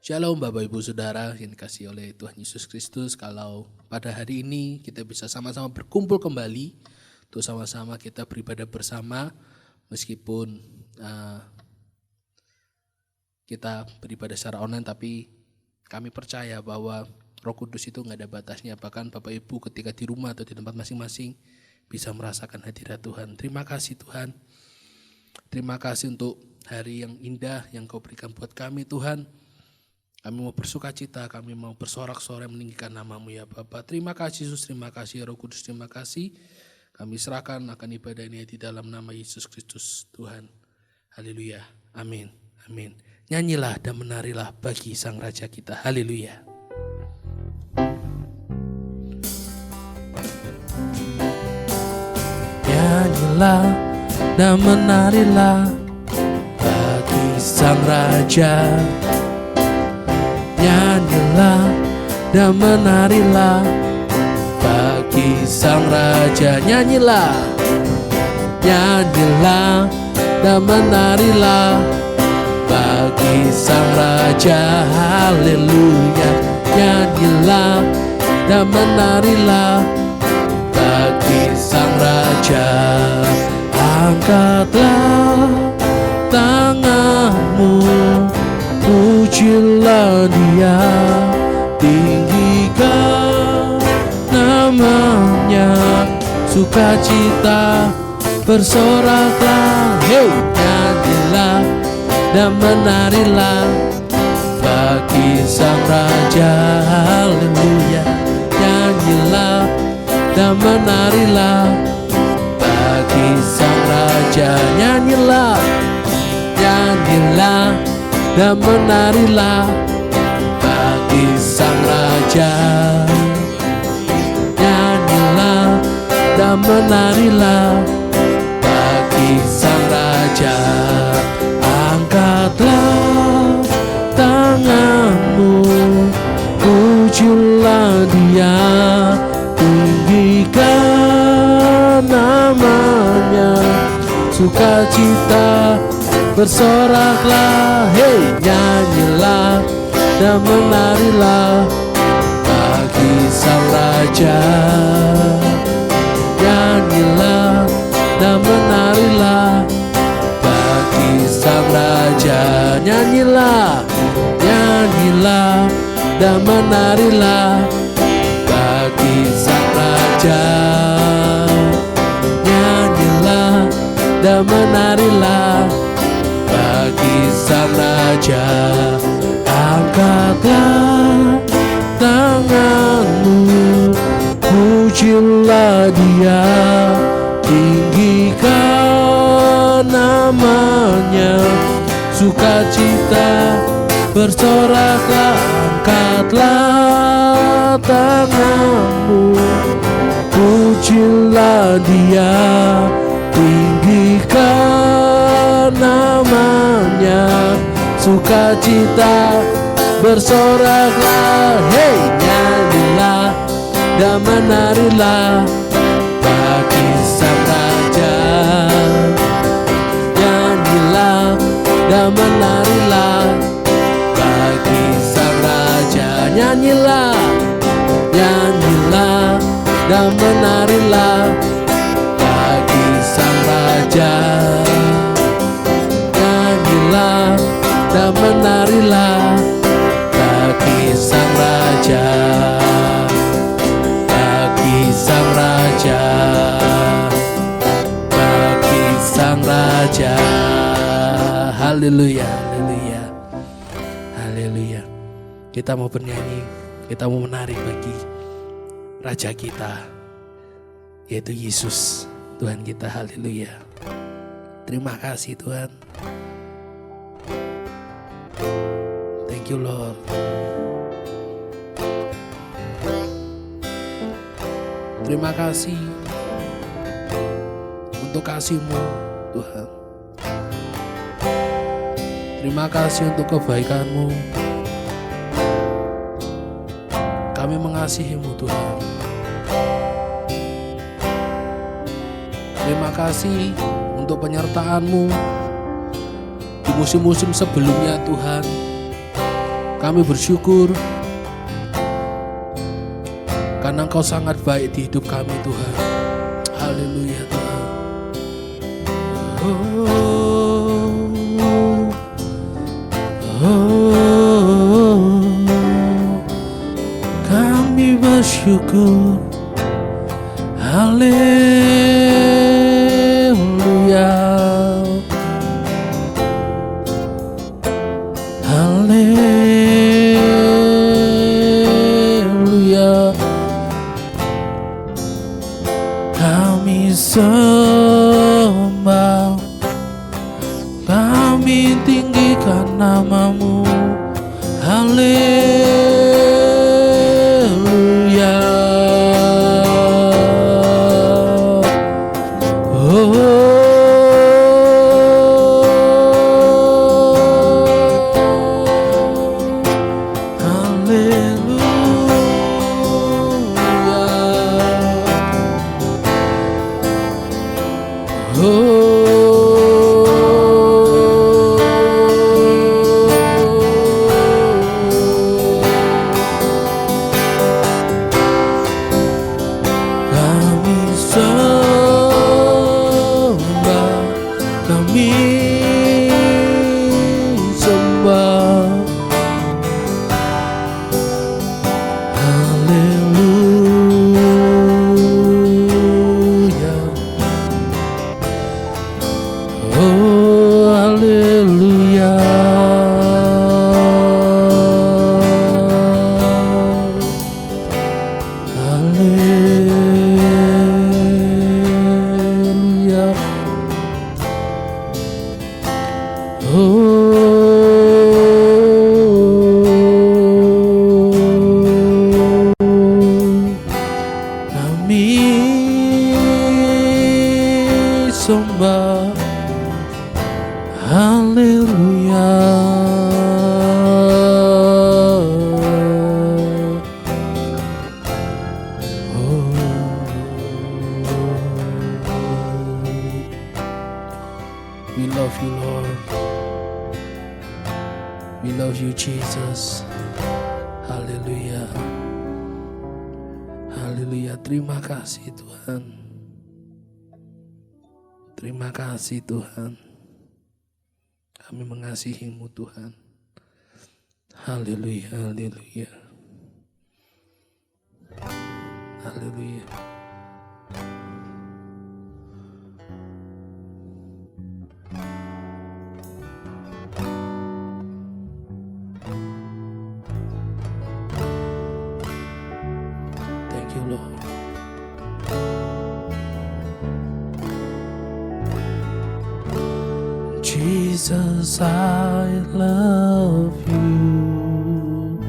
Shalom Bapak Ibu Saudara yang dikasihi oleh Tuhan Yesus Kristus. Kalau pada hari ini kita bisa sama-sama berkumpul kembali untuk sama-sama kita beribadah bersama, meskipun kita beribadah secara online, tapi kami percaya bahwa Roh Kudus itu nggak ada batasnya. Bahkan Bapak Ibu ketika di rumah atau di tempat masing-masing bisa merasakan hadirat Tuhan. Terima kasih Tuhan. Terima kasih untuk hari yang indah yang Kau berikan buat kami Tuhan. Kami mau bersuka cita, kami mau bersorak-sorai meninggikan nama-Mu ya Bapa. Terima kasih Yesus, terima kasih Roh Kudus, terima kasih. Kami serahkan akan ibadah ini di dalam nama Yesus Kristus Tuhan. Haleluya, amin, amin. Nyanyilah dan menarilah bagi Sang Raja kita, haleluya. Nyanyilah dan menarilah bagi Sang Raja. Nyanyilah dan menarilah bagi Sang Raja. Nyanyilah, nyanyilah dan menarilah bagi Sang Raja. Haleluya. Nyanyilah dan menarilah bagi Sang Raja. Angkatlah tanganmu, pujilah Dia, tinggikan namanya, sukacita bersoraklah. Hey, nyanyilah dan menarilah bagi Sang Raja. Haleluya. Nyanyilah dan menarilah bagi Sang Raja. Nyanyilah, nyanyilah dan menarilah bagi Sang Raja. Nyanyilah dan menarilah bagi Sang Raja. Angkatlah tanganmu, pujilah Dia, tinggikan namanya, sukacita bersoraklah. Hey, nyanyilah dan menarilah bagi Sang Raja. Nyanyilah dan menarilah bagi Sang Raja. Nyanyilah, nyanyilah dan menarilah bagi Sang Raja. Nyanyilah dan menarilah bagi Sang Raja. Angkatlah tanganmu, pujilah Dia, tinggikan namanya, sukacita bersoraklah. Angkatlah tanganmu, pujilah Dia, tinggikan namanya, sukacita bersoraklah. Hey, nyanyilah dan menarilah bagi Sang Raja. Nyanyilah dan menarilah bagi Sang Raja. Nyanyilah, nyanyilah dan menarilah bagi Sang Raja. Nyanyilah dan menarilah bagi Sang Raja. Bagi Sang Raja, bagi Sang Raja. Haleluya, haleluya, haleluya. Kita mau bernyanyi, kita mau menari bagi Raja kita, yaitu Yesus Tuhan kita. Haleluya. Terima kasih Tuhan. Thank you Lord. Terima kasih untuk kasih-Mu Tuhan. Terima kasih untuk kebaikan-Mu. Kami mengasihi-Mu Tuhan. Terima kasih untuk penyertaan-Mu di musim-musim sebelumnya Tuhan. Kami bersyukur karena Engkau sangat baik di hidup kami Tuhan. Haleluya Tuhan. Kami bersyukur. Haleluya. Haleluya. Kami sembah, kami tinggikan nama-Mu. Haleluya. We love you, Lord. We love you, Jesus. Haleluya. Haleluya. Terima kasih Tuhan. Terima kasih Tuhan. Kami mengasihi-Mu Tuhan. Haleluya. Haleluya. Haleluya. Lord. Jesus, I love you.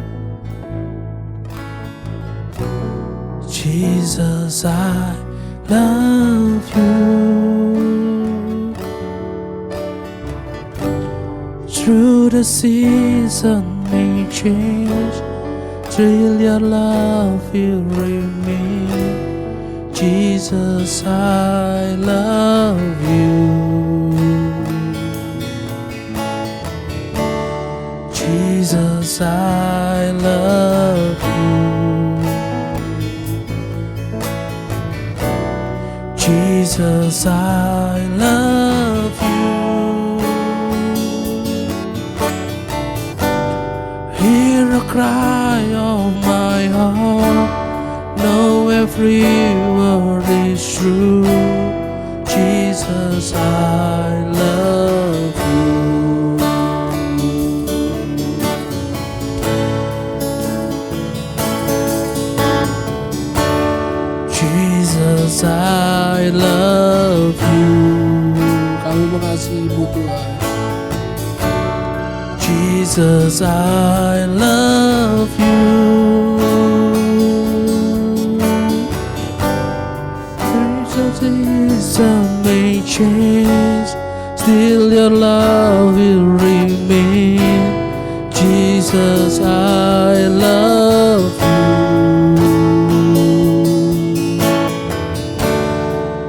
Jesus, I love you. Through the season may change, still your love will remain. Jesus, I love you. Jesus, I love you. Jesus, I love you. Hear a cry of my heart, know every word is true. Jesus, I love you. Jesus, I love you. Kami mengasihi-Mu Tuhan. Jesus, I love you. Season may change, still your love will remain. Jesus, I love you.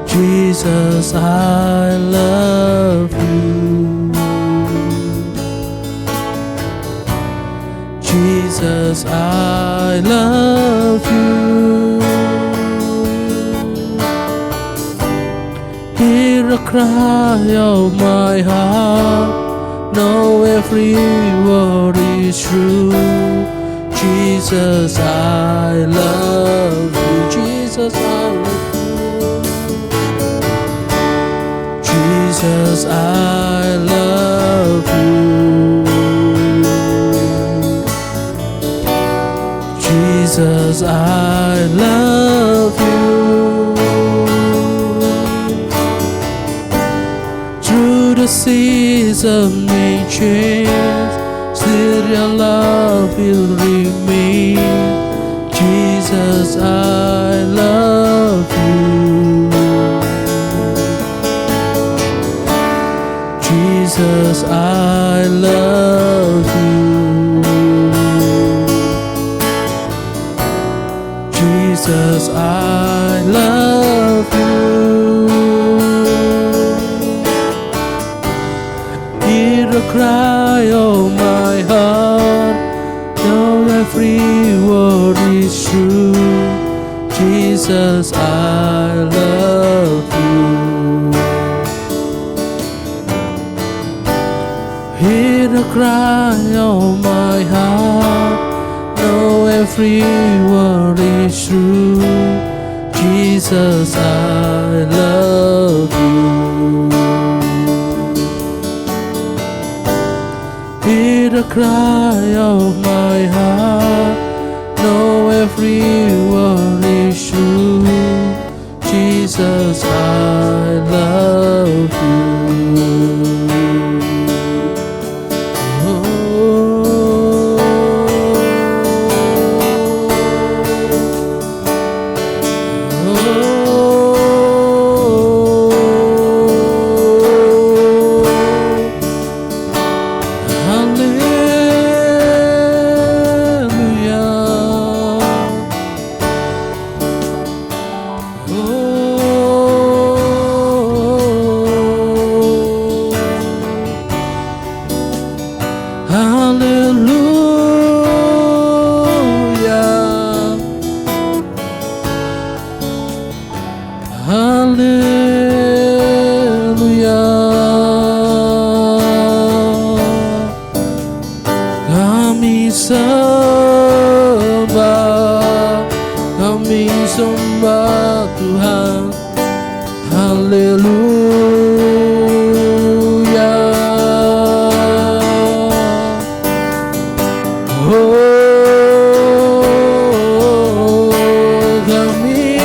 Jesus, I love you. Jesus, I love you. Hear the cry of my heart, know every word is true. Jesus, I love you. Jesus, I love you. Jesus, I love you. Jesus, I love you. Through the seasons may change, still your love will remain. Jesus, I love you. Jesus, I love you. Jesus, I love you. Hear the cry of my heart, know every word is true. Jesus, I love you. Hear the cry of my heart, know every word is true. Jesus, I love you. Hear the cry of my heart, know every word is true. Jesus, I love you. Kami sembah Tuhan, haleluya. Oh, kami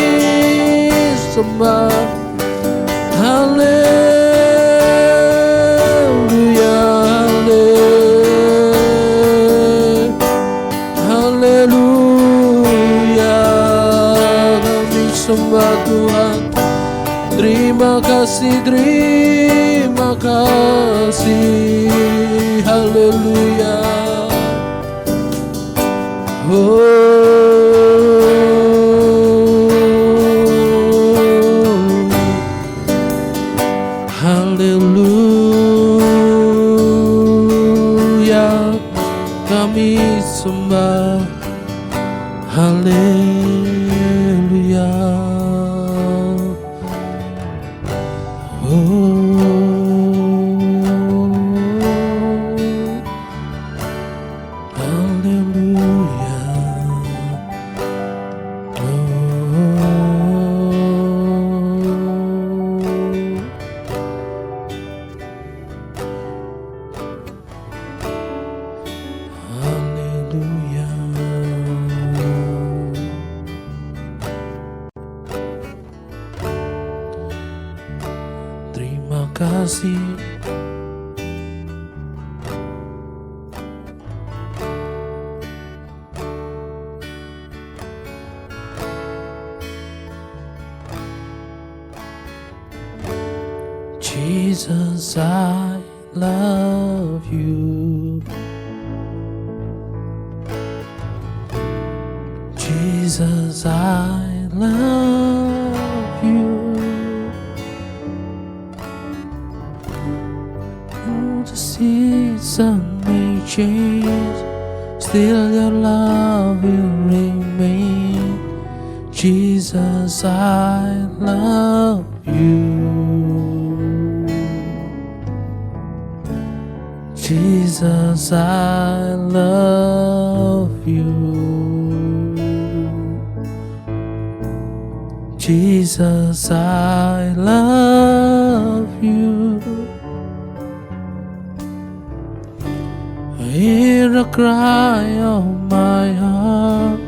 sembah, haleluya, haleluya. Kami sembah Tuhan, terima kasih, haleluya. Haleluya, kami sembah, haleluya. Terima kasih. Jesus, I love you. Jesus, I love you. The season may change, still your love will remain. Jesus, I love you. Jesus, I love you. Jesus, I love you. Hear the cry of my heart,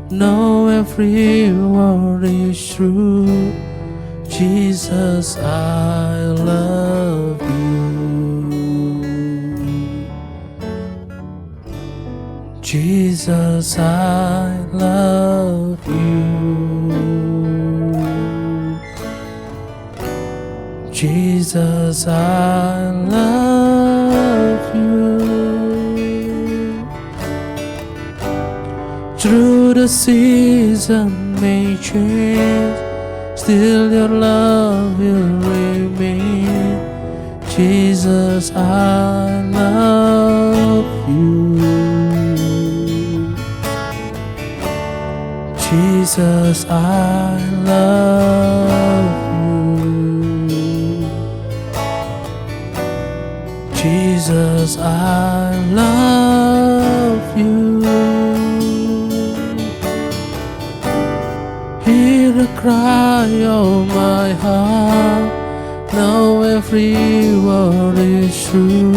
know every word is true. Jesus, I love you. Jesus, I love you. Jesus, I love you. Through the season may change, still your love will remain. Jesus, I love you. Jesus, I love you. Jesus, I love you. Hear the cry of my heart, know every word is true.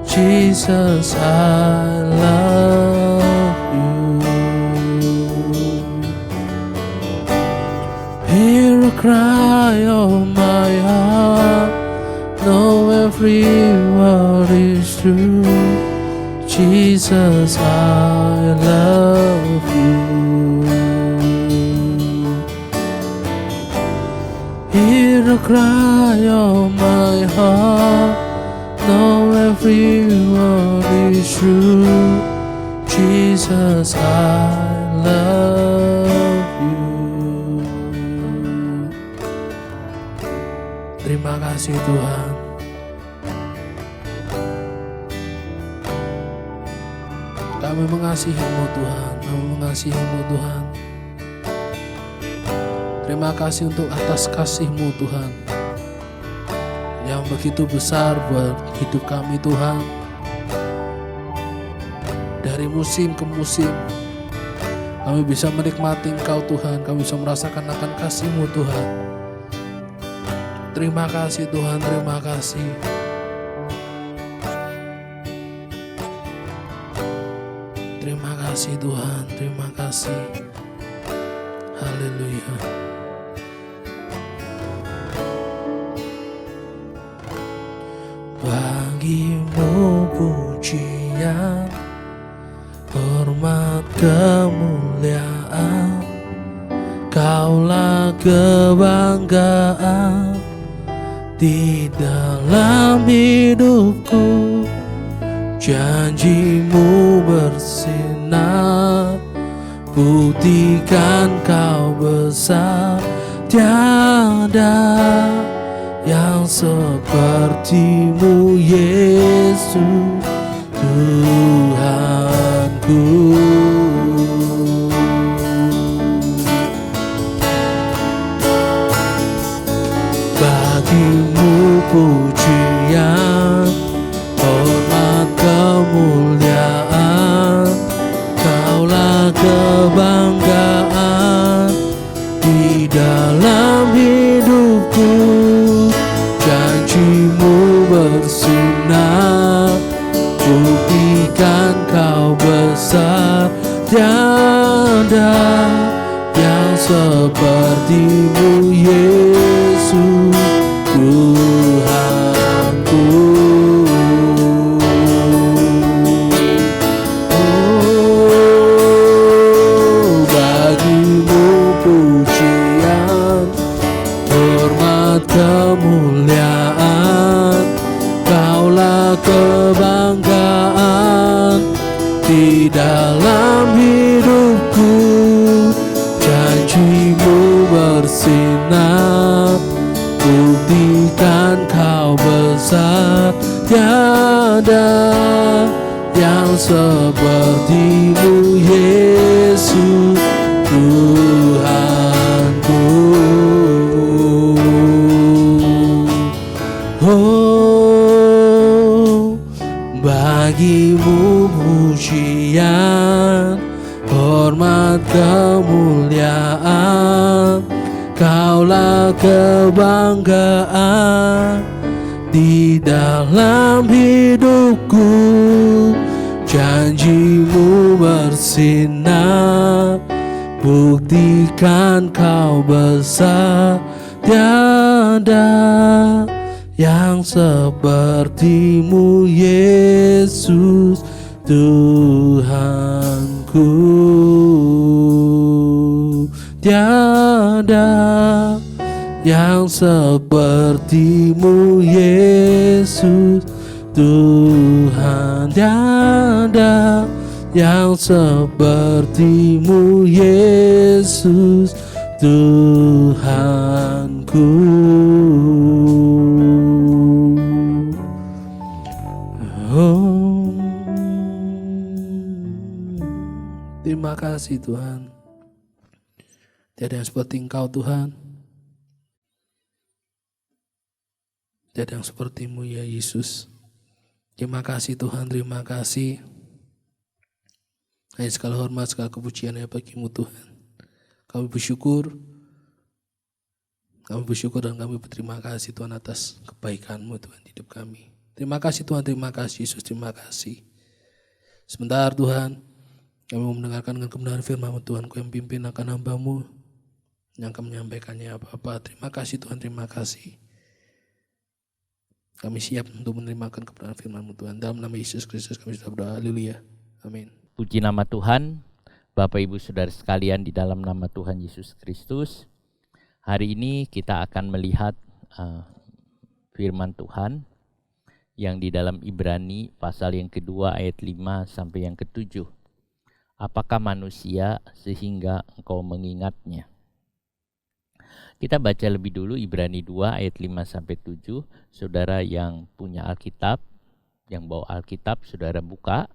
Jesus, I love you. Hear the cry of my heart, know every word is true. Jesus, I love you. Hear the cry of my heart, know every word is true. Jesus, I love you. Terima kasih Tuhan. Kami mengasihi-Mu Tuhan, kami mengasihi-Mu Tuhan. Terima kasih untuk atas kasih-Mu Tuhan yang begitu besar buat hidup kami Tuhan. Dari musim ke musim kami bisa menikmati Engkau Tuhan, kami bisa merasakan akan kasih-Mu Tuhan. Terima kasih Tuhan, terima kasih. Terima kasih Tuhan, terima kasih. Haleluya. Bagimu pujian, hormat kemuliaan, Kaulah kebanggaan di dalam hidupku. Janji-Mu bersinar, buktikan Kau besar. Tiada yang seperti-Mu Yesus Tuhanku. Bagi-Mu pujian, hormat kemuliaan, Kaulah kebanggaan di dalam hidupku. Janji-Mu bersinar, buktikan Kau besar. Tiada yang seperti-Mu Yesus Tuhanku. Oh, bagi-Mu pujian, hormat kemuliaan, Kaulah kebanggaan di dalam hidupku. Janji-Mu bersinar, buktikan Kau besar. Tiada yang seperti-Mu Yesus Tuhanku. Oh, bagi-Mu pujian, hormat, kemuliaan, Kaulah kebanggaan di dalam hidupku. Janji-Mu bersinar, buktikan Kau besar. Tiada yang seperti-Mu Yesus Tuhanku. Tiada yang seperti-Mu Yesus Tuhan. Tiada yang seperti-Mu Yesus Tuhanku. Oh, terima kasih Tuhan. Tiada yang seperti Engkau Tuhan. Tiada yang seperti-Mu ya Yesus. Terima kasih Tuhan, terima kasih. Hanya segala hormat, segala kepujian ya bagi-Mu Tuhan. Kami bersyukur. Kami bersyukur dan kami berterima kasih Tuhan atas kebaikan-Mu Tuhan di hidup kami. Terima kasih Tuhan, terima kasih Yesus, terima kasih. Sebentar Tuhan, kami mau mendengarkan dengan kebenaran firman-Mu Tuhan. Kau yang pimpin akan hamba-Mu yang akan menyampaikannya apa-apa. Terima kasih Tuhan, terima kasih. Kami siap untuk menerima kebenaran firman-Mu Tuhan. Dalam nama Yesus Kristus kami sudah berdoa. Haleluya. Amin. Puji nama Tuhan, Bapak Ibu Saudara sekalian di dalam nama Tuhan Yesus Kristus. Hari ini kita akan melihat firman Tuhan yang di dalam Ibrani pasal yang kedua ayat 5 sampai yang ke-7. Apakah manusia sehingga engkau mengingatnya? Kita baca lebih dulu Ibrani 2 ayat 5 sampai 7. Saudara yang punya Alkitab, yang bawa Alkitab, saudara buka.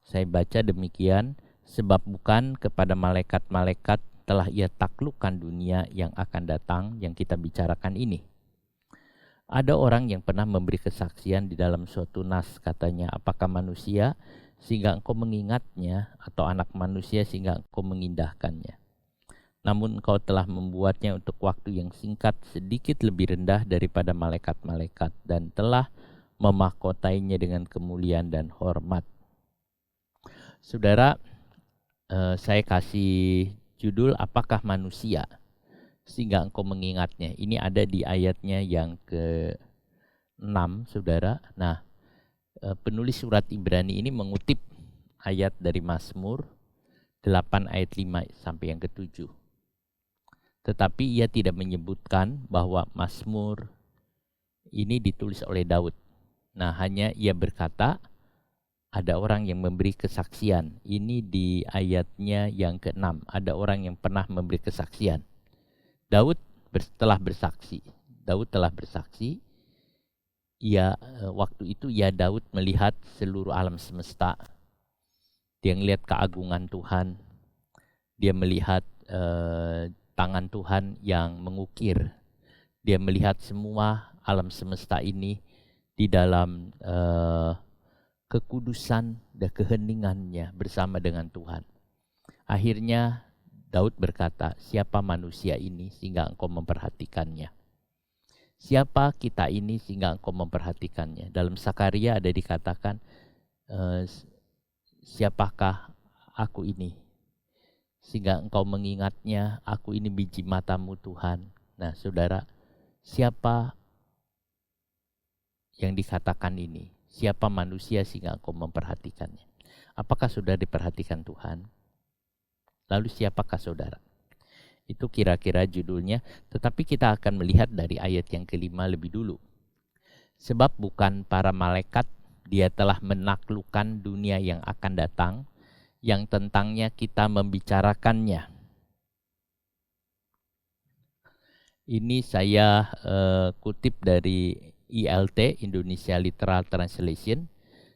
Saya baca demikian, sebab bukan kepada malaikat-malaikat telah ia taklukkan dunia yang akan datang yang kita bicarakan ini. Ada orang yang pernah memberi kesaksian di dalam suatu nas, katanya, apakah manusia sehingga engkau mengingatnya, atau anak manusia sehingga engkau mengindahkannya. Namun engkau telah membuatnya untuk waktu yang singkat sedikit lebih rendah daripada malaikat-malaikat dan telah memahkotainya dengan kemuliaan dan hormat. Saudara, saya kasih judul apakah manusia sehingga engkau mengingatnya. Ini ada di ayatnya yang ke-6, saudara. Nah, penulis surat Ibrani ini mengutip ayat dari Mazmur 8 ayat 5 sampai yang ke-7. Tetapi ia tidak menyebutkan bahwa Mazmur ini ditulis oleh Daud. Nah, hanya ia berkata ada orang yang memberi kesaksian. Ini di ayatnya yang ke-6. Ada orang yang pernah memberi kesaksian. Daud telah bersaksi. Daud telah bersaksi. Waktu itu Daud melihat seluruh alam semesta. Dia melihat keagungan Tuhan. Dia melihat tangan Tuhan yang mengukir. Dia melihat semua alam semesta ini di dalam kekudusan dan keheningannya bersama dengan Tuhan. Akhirnya Daud berkata, siapa manusia ini sehingga engkau memperhatikannya? Siapa kita ini sehingga engkau memperhatikannya? Dalam Sakaria ada dikatakan, siapakah aku ini sehingga engkau mengingatnya, aku ini biji matamu Tuhan. Nah saudara, siapa yang dikatakan ini? Siapa manusia sehingga engkau memperhatikannya? Apakah saudara diperhatikan Tuhan? Lalu siapakah saudara? Itu kira-kira judulnya, tetapi kita akan melihat dari ayat yang ke-5 lebih dulu. Sebab bukan para malaikat, dia telah menaklukkan dunia yang akan datang, yang tentangnya kita membicarakannya. Ini saya kutip dari ILT, Indonesia Literal Translation.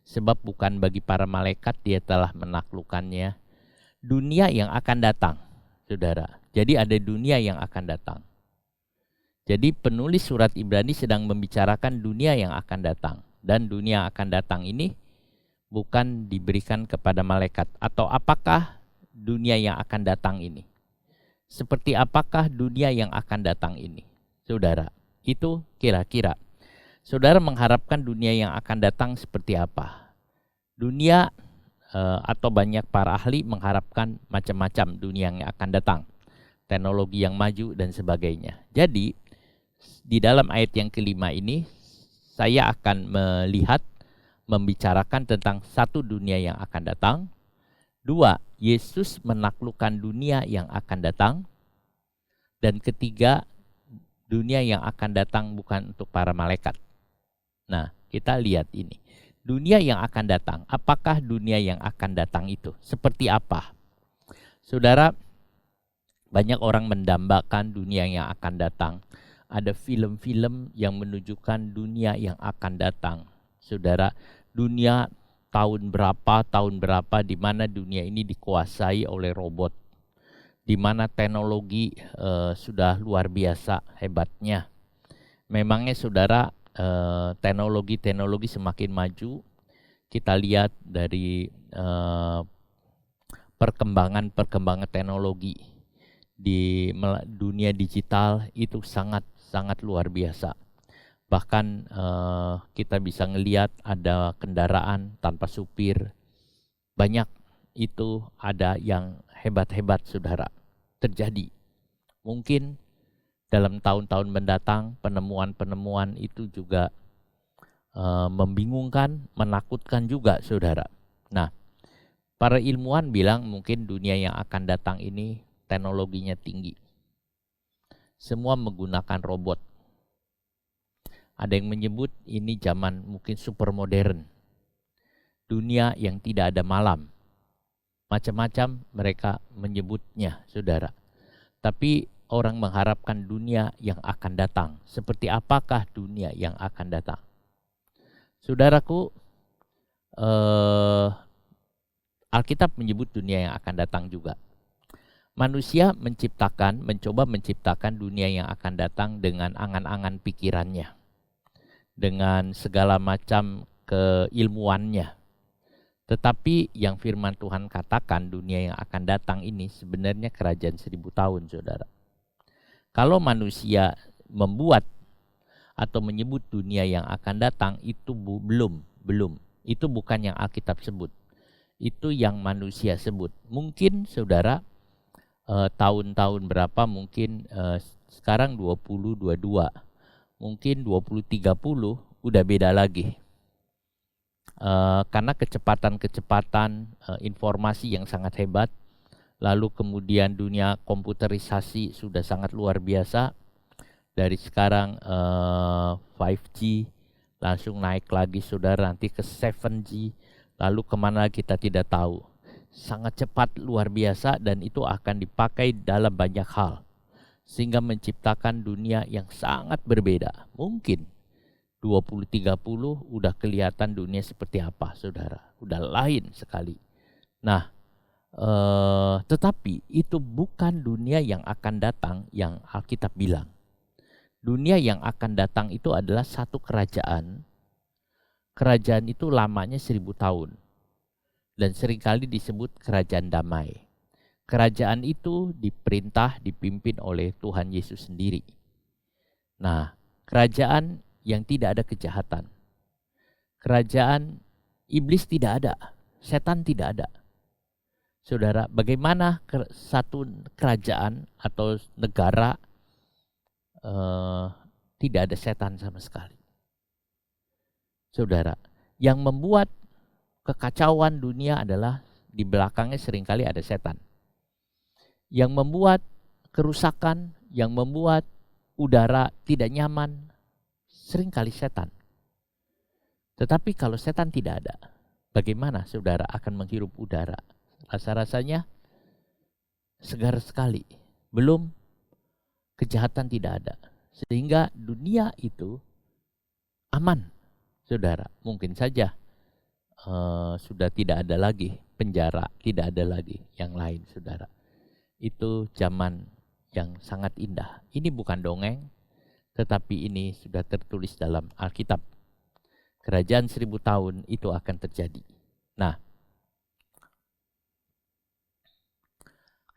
Sebab bukan bagi para malaikat dia telah menaklukkannya. Dunia yang akan datang, saudara. Jadi ada dunia yang akan datang. Jadi penulis surat Ibrani sedang membicarakan dunia yang akan datang. Dan dunia yang akan datang ini bukan diberikan kepada malaikat. Atau apakah dunia yang akan datang ini? Seperti apakah dunia yang akan datang ini? Saudara, itu kira-kira. Saudara mengharapkan dunia yang akan datang seperti apa? Dunia atau banyak para ahli mengharapkan macam-macam dunia yang akan datang. Teknologi yang maju dan sebagainya. Jadi, di dalam ayat yang kelima ini, saya akan membicarakan tentang satu dunia yang akan datang. Dua, Yesus menaklukkan dunia yang akan datang. Dan ketiga, dunia yang akan datang bukan untuk para malaikat. Nah, kita lihat ini. Dunia yang akan datang, apakah dunia yang akan datang itu? Seperti apa? Saudara, banyak orang mendambakan dunia yang akan datang. Ada film-film yang menunjukkan dunia yang akan datang. Saudara, dunia tahun berapa di mana dunia ini dikuasai oleh robot. Di mana teknologi sudah luar biasa hebatnya. Memangnya saudara, teknologi semakin maju. Kita lihat dari perkembangan teknologi di dunia digital itu sangat luar biasa. Bahkan kita bisa ngelihat ada kendaraan tanpa supir. Banyak itu ada yang hebat-hebat saudara terjadi. Mungkin dalam tahun-tahun mendatang penemuan-penemuan itu juga membingungkan, menakutkan juga saudara. Nah, para ilmuwan bilang mungkin dunia yang akan datang ini teknologinya tinggi. Semua menggunakan robot. Ada yang menyebut ini zaman mungkin super modern. Dunia yang tidak ada malam. Macam-macam mereka menyebutnya saudara. Tapi orang mengharapkan dunia yang akan datang. Seperti apakah dunia yang akan datang? Saudaraku, Alkitab menyebut dunia yang akan datang juga. Manusia mencoba menciptakan dunia yang akan datang dengan angan-angan pikirannya. Dengan segala macam keilmuannya. Tetapi yang firman Tuhan katakan dunia yang akan datang ini sebenarnya kerajaan 1000 tahun saudara. Kalau manusia membuat atau menyebut dunia yang akan datang itu belum. Itu bukan yang Alkitab sebut. Itu yang manusia sebut. Mungkin saudara tahun-tahun berapa mungkin sekarang 2022. Mungkin 2030 udah beda lagi. Karena kecepatan informasi yang sangat hebat. Lalu kemudian dunia komputerisasi sudah sangat luar biasa. Dari sekarang 5G langsung naik lagi saudara nanti ke 7G. Lalu kemana kita tidak tahu. Sangat cepat luar biasa dan itu akan dipakai dalam banyak hal. Sehingga menciptakan dunia yang sangat berbeda. Mungkin 2030 udah kelihatan dunia seperti apa saudara. Udah lain sekali. Nah, tetapi itu bukan dunia yang akan datang yang Alkitab bilang. Dunia yang akan datang itu adalah satu kerajaan. Kerajaan itu lamanya 1000 tahun. Dan seringkali disebut kerajaan damai. Kerajaan itu dipimpin oleh Tuhan Yesus sendiri. Nah, kerajaan yang tidak ada kejahatan. Kerajaan iblis tidak ada. Setan tidak ada. Saudara, bagaimana satu kerajaan atau negara tidak ada setan sama sekali. Saudara, yang membuat kekacauan dunia adalah di belakangnya seringkali ada setan. Yang membuat kerusakan, yang membuat udara tidak nyaman, seringkali setan. Tetapi kalau setan tidak ada, bagaimana saudara akan menghirup udara? Rasa-rasanya segar sekali. Belum kejahatan tidak ada. Sehingga dunia itu aman, saudara. Mungkin saja sudah tidak ada lagi penjara, tidak ada lagi yang lain, saudara. Itu zaman yang sangat indah. Ini bukan dongeng, tetapi ini sudah tertulis dalam Alkitab. Kerajaan 1000 tahun itu akan terjadi. Nah,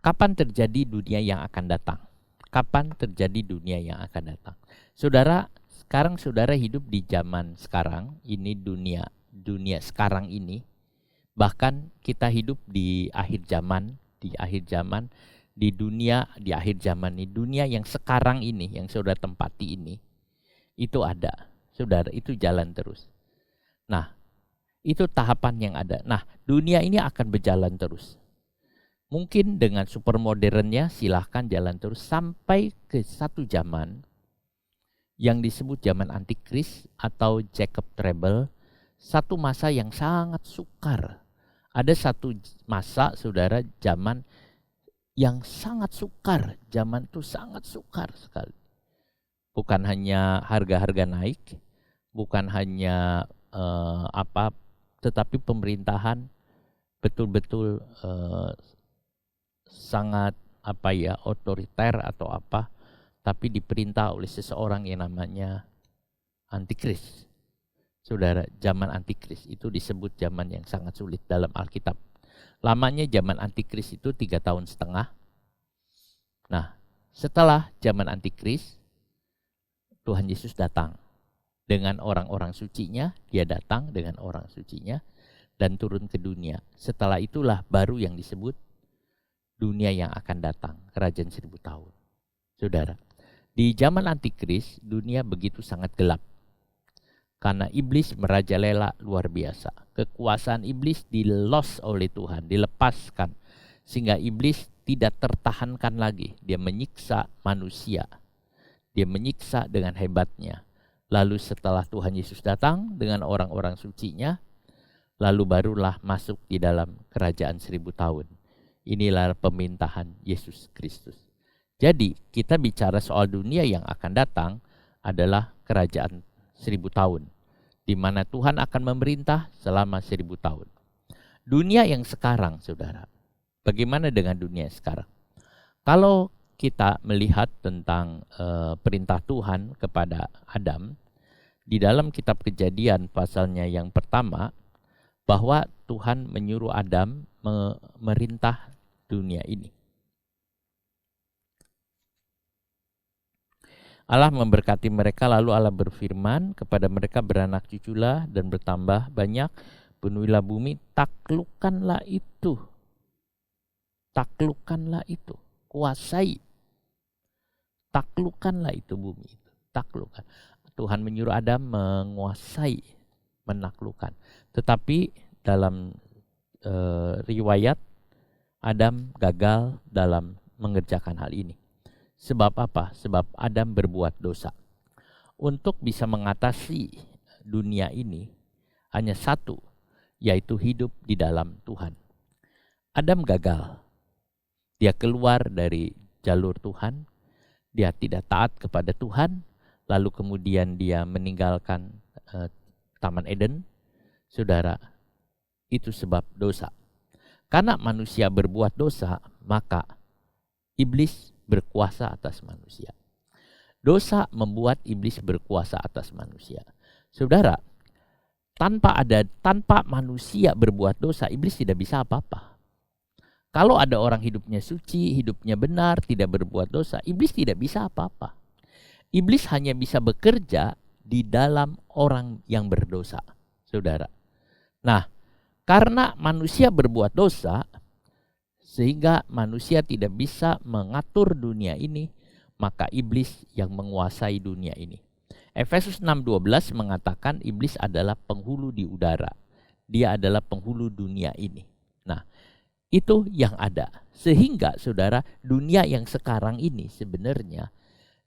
kapan terjadi dunia yang akan datang? Kapan terjadi dunia yang akan datang? Saudara, sekarang saudara hidup di zaman sekarang, ini dunia sekarang ini. Bahkan kita hidup di akhir zaman, di dunia di akhir zaman ini, dunia yang sekarang ini, yang saudara tempati ini, itu ada. Saudara, itu jalan terus. Nah, itu tahapan yang ada. Nah, dunia ini akan berjalan terus. Mungkin dengan super modernnya silahkan jalan terus sampai ke satu zaman yang disebut zaman antikris atau Jacob Trouble, satu masa yang sangat sukar. Ada satu masa, saudara, zaman yang sangat sukar. Zaman itu sangat sukar sekali. Bukan hanya harga-harga naik, bukan hanya tetapi pemerintahan betul-betul sangat otoriter atau apa, tapi diperintah oleh seseorang yang namanya antikris. Saudara, zaman antikris itu disebut zaman yang sangat sulit dalam Alkitab. Lamanya zaman antikris itu 3,5 tahun. Nah, setelah zaman antikris, Tuhan Yesus datang dengan orang-orang sucinya. Dia datang dengan orang sucinya dan turun ke dunia. Setelah itulah baru yang disebut dunia yang akan datang, kerajaan 1000 tahun. Saudara, di zaman antikris dunia begitu sangat gelap. Karena iblis merajalela luar biasa. Kekuasaan iblis di-loss oleh Tuhan, dilepaskan. Sehingga iblis tidak tertahankan lagi. Dia menyiksa manusia. Dia menyiksa dengan hebatnya. Lalu setelah Tuhan Yesus datang dengan orang-orang sucinya, lalu barulah masuk di dalam kerajaan 1000 tahun. Inilah pemerintahan Yesus Kristus. Jadi kita bicara soal dunia yang akan datang adalah kerajaan 1000 tahun, di mana Tuhan akan memerintah selama 1000 tahun. Dunia yang sekarang, saudara, bagaimana dengan dunia sekarang? Kalau kita melihat tentang perintah Tuhan kepada Adam, di dalam kitab Kejadian pasalnya yang pertama, bahwa Tuhan menyuruh Adam memerintah dunia ini. Allah memberkati mereka, lalu Allah berfirman kepada mereka, beranak cuculah dan bertambah banyak, penuhilah bumi, taklukkanlah itu. Taklukkanlah itu, kuasai. Taklukkanlah itu bumi itu, taklukkan. Tuhan menyuruh Adam menguasai, menaklukkan. Tetapi dalam riwayat, Adam gagal dalam mengerjakan hal ini. Sebab apa? Sebab Adam berbuat dosa. Untuk bisa mengatasi dunia ini, hanya satu, yaitu hidup di dalam Tuhan. Adam gagal. Dia keluar dari jalur Tuhan. Dia tidak taat kepada Tuhan. Lalu kemudian dia meninggalkan Taman Eden. Saudara, itu sebab dosa. Karena manusia berbuat dosa, maka iblis berkuasa atas manusia. Dosa membuat iblis berkuasa atas manusia. Saudara, tanpa manusia berbuat dosa, iblis tidak bisa apa-apa. Kalau ada orang hidupnya suci, hidupnya benar, tidak berbuat dosa, iblis tidak bisa apa-apa. Iblis hanya bisa bekerja di dalam orang yang berdosa, saudara. Nah, karena manusia berbuat dosa, sehingga manusia tidak bisa mengatur dunia ini, maka iblis yang menguasai dunia ini. Efesus 6:12 mengatakan iblis adalah penghulu di udara. Dia adalah penghulu dunia ini. Nah, itu yang ada. Sehingga saudara, dunia yang sekarang ini sebenarnya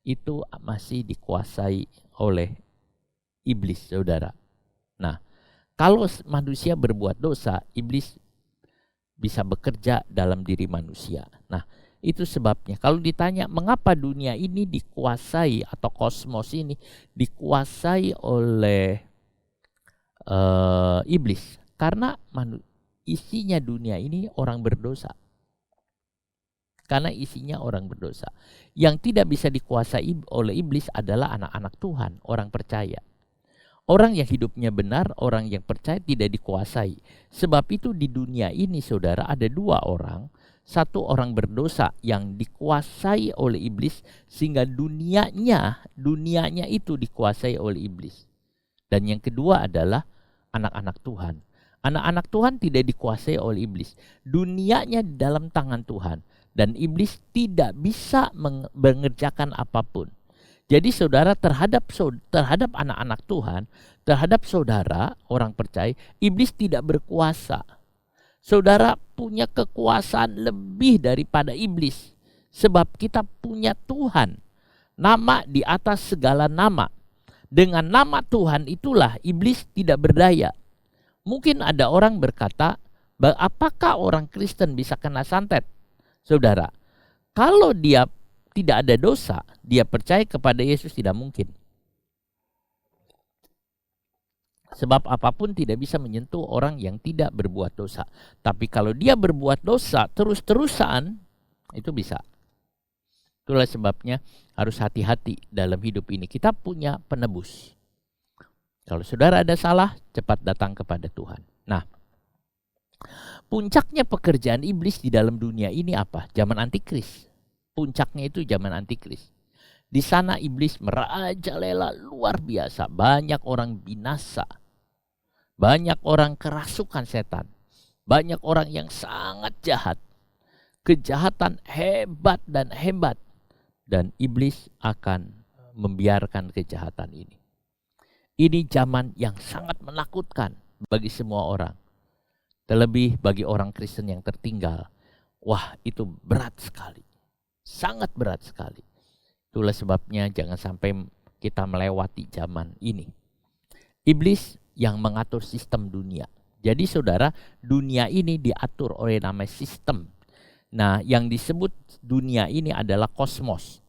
itu masih dikuasai oleh iblis, saudara. Nah, kalau manusia berbuat dosa, iblis bisa bekerja dalam diri manusia. Nah, itu sebabnya kalau ditanya mengapa dunia ini dikuasai atau kosmos ini dikuasai oleh iblis. Karena isinya dunia ini orang berdosa. Karena isinya orang berdosa. Yang tidak bisa dikuasai oleh iblis adalah anak-anak Tuhan, orang percaya. Orang yang hidupnya benar, orang yang percaya tidak dikuasai. Sebab itu di dunia ini saudara ada dua orang. Satu orang berdosa yang dikuasai oleh iblis sehingga dunianya itu dikuasai oleh iblis. Dan yang kedua adalah anak-anak Tuhan. Anak-anak Tuhan tidak dikuasai oleh iblis. Dunianya di dalam tangan Tuhan. Dan iblis tidak bisa mengerjakan apapun. Jadi saudara terhadap anak-anak Tuhan, terhadap saudara orang percaya, iblis tidak berkuasa. Saudara punya kekuasaan lebih daripada iblis. Sebab kita punya Tuhan. Nama di atas segala nama. Dengan nama Tuhan itulah iblis tidak berdaya. Mungkin ada orang berkata, apakah orang Kristen bisa kena santet? Saudara, kalau dia tidak ada dosa, dia percaya kepada Yesus tidak mungkin. Sebab apapun tidak bisa menyentuh orang yang tidak berbuat dosa. Tapi kalau dia berbuat dosa terus-terusan, itu bisa. Itulah sebabnya harus hati-hati dalam hidup ini. Kita punya penebus. Kalau saudara ada salah, cepat datang kepada Tuhan. Nah, puncaknya pekerjaan iblis di dalam dunia ini apa? Zaman antikris. Puncaknya itu zaman antikris. Di sana iblis merajalela luar biasa. Banyak orang binasa. Banyak orang kerasukan setan. Banyak orang yang sangat jahat. Kejahatan hebat dan hebat. Dan iblis akan membiarkan kejahatan ini. Ini zaman yang sangat menakutkan bagi semua orang. Terlebih bagi orang Kristen yang tertinggal. Wah, itu berat sekali. Sangat berat sekali. Itulah sebabnya jangan sampai kita melewati zaman ini. Iblis yang mengatur sistem dunia. Jadi saudara, dunia ini diatur oleh namanya sistem. Nah, yang disebut dunia ini adalah kosmos.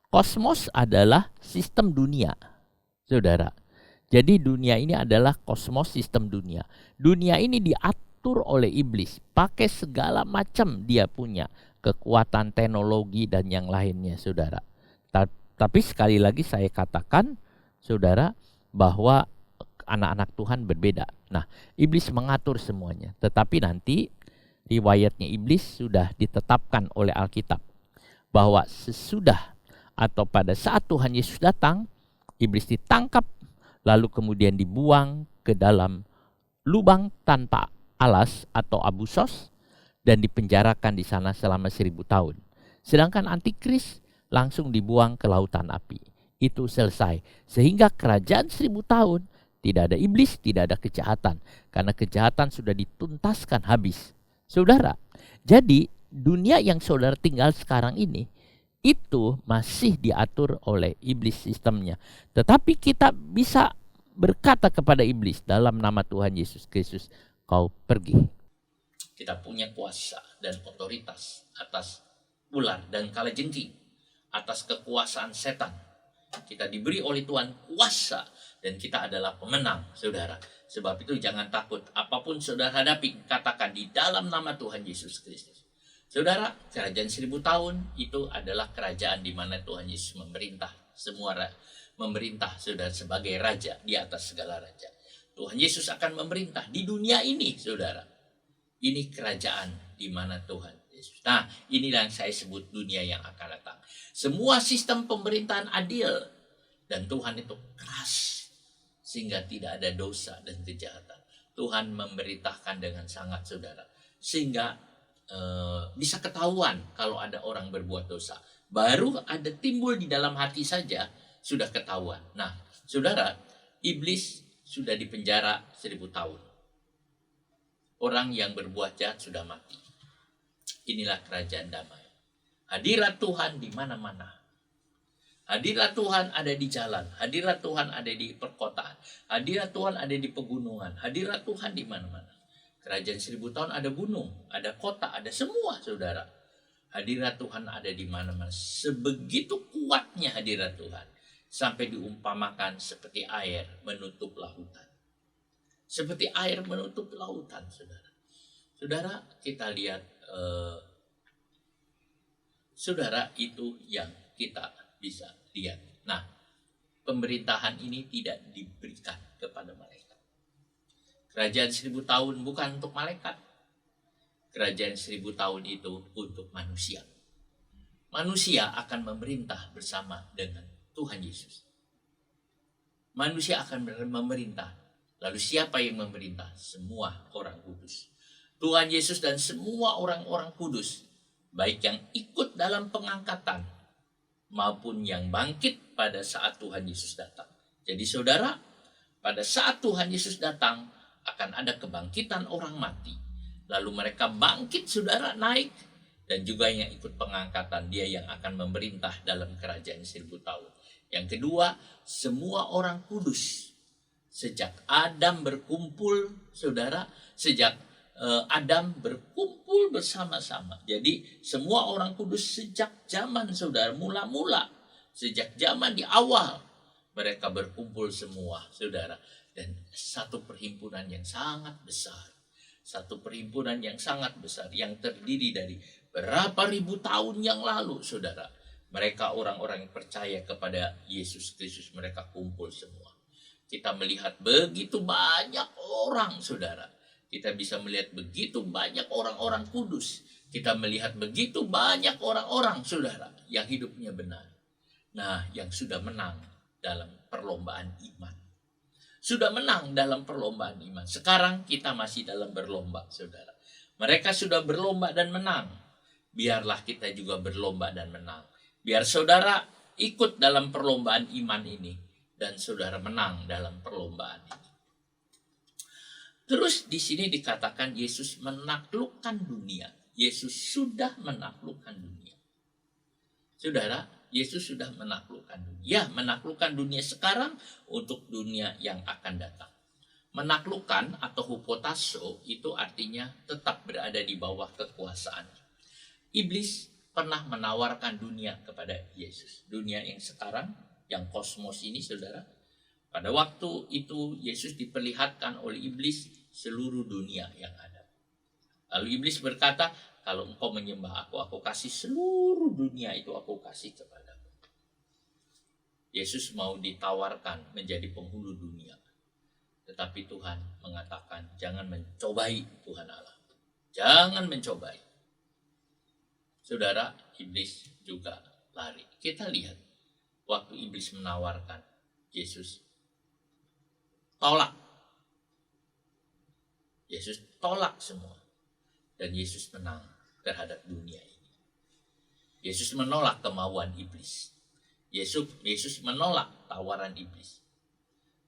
Kosmos adalah sistem dunia, saudara. Jadi dunia ini adalah kosmos, sistem dunia. Dunia ini diatur oleh iblis. Pakai segala macam dia punya. Kekuatan teknologi dan yang lainnya, saudara. Tapi sekali lagi saya katakan, saudara, bahwa anak-anak Tuhan berbeda. Nah, iblis mengatur semuanya. Tetapi nanti riwayatnya iblis sudah ditetapkan oleh Alkitab. Bahwa sesudah atau pada saat Tuhan Yesus datang, iblis ditangkap, lalu kemudian dibuang ke dalam lubang tanpa alas atau abusos, dan dipenjarakan di sana selama 1000 tahun. Sedangkan antikris langsung dibuang ke lautan api. Itu selesai. Sehingga kerajaan 1000 tahun tidak ada iblis, tidak ada kejahatan. Karena kejahatan sudah dituntaskan habis. Saudara, jadi dunia yang saudara tinggal sekarang ini, itu masih diatur oleh iblis sistemnya. Tetapi kita bisa berkata kepada iblis dalam nama Tuhan Yesus Kristus, kau pergi. Kita punya kuasa dan otoritas atas ular dan kalajengking, atas kekuasaan setan. Kita diberi oleh Tuhan kuasa dan kita adalah pemenang, saudara. Sebab itu jangan takut. Apapun saudara hadapi, katakan di dalam nama Tuhan Yesus Kristus. Saudara, kerajaan 1000 tahun itu adalah kerajaan di mana Tuhan Yesus memerintah. Semua memerintah, saudara, sebagai raja di atas segala raja. Tuhan Yesus akan memerintah di dunia ini, saudara. Ini kerajaan di mana Tuhan Yesus. Nah, inilah yang saya sebut dunia yang akan datang. Semua sistem pemerintahan adil. Dan Tuhan itu keras. Sehingga tidak ada dosa dan kejahatan. Tuhan memerintahkan dengan sangat, saudara. Sehingga bisa ketahuan kalau ada orang berbuat dosa. Baru ada timbul di dalam hati saja sudah ketahuan. Nah, saudara, iblis sudah dipenjara 1000 tahun. Orang yang berbuat jahat sudah mati. Inilah kerajaan damai. Hadirat Tuhan di mana-mana. Hadirat Tuhan ada di jalan. Hadirat Tuhan ada di perkotaan. Hadirat Tuhan ada di pegunungan. Hadirat Tuhan di mana-mana. Kerajaan 1000 tahun ada gunung, ada kota, ada semua, saudara. Hadirat Tuhan ada di mana-mana. Sebegitu kuatnya hadirat Tuhan. Sampai diumpamakan seperti air menutup lautan. Seperti air menutup lautan, saudara. Saudara, kita lihat, saudara, itu yang kita bisa lihat. Nah, pemerintahan ini tidak diberikan kepada malaikat. Kerajaan 1000 tahun bukan untuk malaikat. Kerajaan 1000 tahun itu untuk manusia. Manusia akan memerintah bersama dengan Tuhan Yesus. Manusia akan memerintah. Lalu siapa yang memerintah? Semua orang kudus. Tuhan Yesus dan semua orang-orang kudus, baik yang ikut dalam pengangkatan maupun yang bangkit pada saat Tuhan Yesus datang. Jadi saudara, pada saat Tuhan Yesus datang akan ada kebangkitan orang mati. Lalu mereka bangkit, saudara, naik. Dan juga yang ikut pengangkatan, dia yang akan memerintah dalam kerajaan 1000 tahun. Yang kedua, semua orang kudus. Sejak Adam berkumpul, saudara, sejak Adam berkumpul bersama-sama. Jadi semua orang kudus sejak zaman, saudara, mula-mula. Sejak zaman di awal, mereka berkumpul semua, saudara. Dan satu perhimpunan yang sangat besar. Satu perhimpunan yang sangat besar, yang terdiri dari berapa ribu tahun yang lalu, saudara. Mereka orang-orang yang percaya kepada Yesus Kristus, mereka kumpul semua. Kita melihat begitu banyak orang, saudara. Kita bisa melihat begitu banyak orang-orang kudus. Kita melihat begitu banyak orang-orang, saudara, yang hidupnya benar. Nah, yang sudah menang dalam perlombaan iman. Sudah menang dalam perlombaan iman. Sekarang kita masih dalam berlomba, saudara. Mereka sudah berlomba dan menang. Biarlah kita juga berlomba dan menang. Biar saudara ikut dalam perlombaan iman ini. Dan saudara menang dalam perlombaan ini. Terus di sini dikatakan Yesus menaklukkan dunia. Yesus sudah menaklukkan dunia. Saudara, Yesus sudah menaklukkan dunia. Menaklukkan dunia sekarang untuk dunia yang akan datang. Menaklukkan atau hupotasso itu artinya tetap berada di bawah kekuasaan. Iblis pernah menawarkan dunia kepada Yesus. Dunia yang sekarang, yang kosmos ini, saudara. Pada waktu itu Yesus diperlihatkan oleh iblis seluruh dunia yang ada. Lalu iblis berkata, kalau engkau menyembah aku kasih seluruh dunia itu aku kasih kepadamu. Yesus mau ditawarkan menjadi penghulu dunia. Tetapi Tuhan mengatakan, jangan mencobai Tuhan Allah. Jangan mencobai. Saudara, iblis juga lari. Kita lihat, waktu iblis menawarkan, Yesus tolak. Yesus tolak semua. Dan Yesus menang terhadap dunia ini. Yesus menolak kemauan iblis. Yesus menolak tawaran iblis.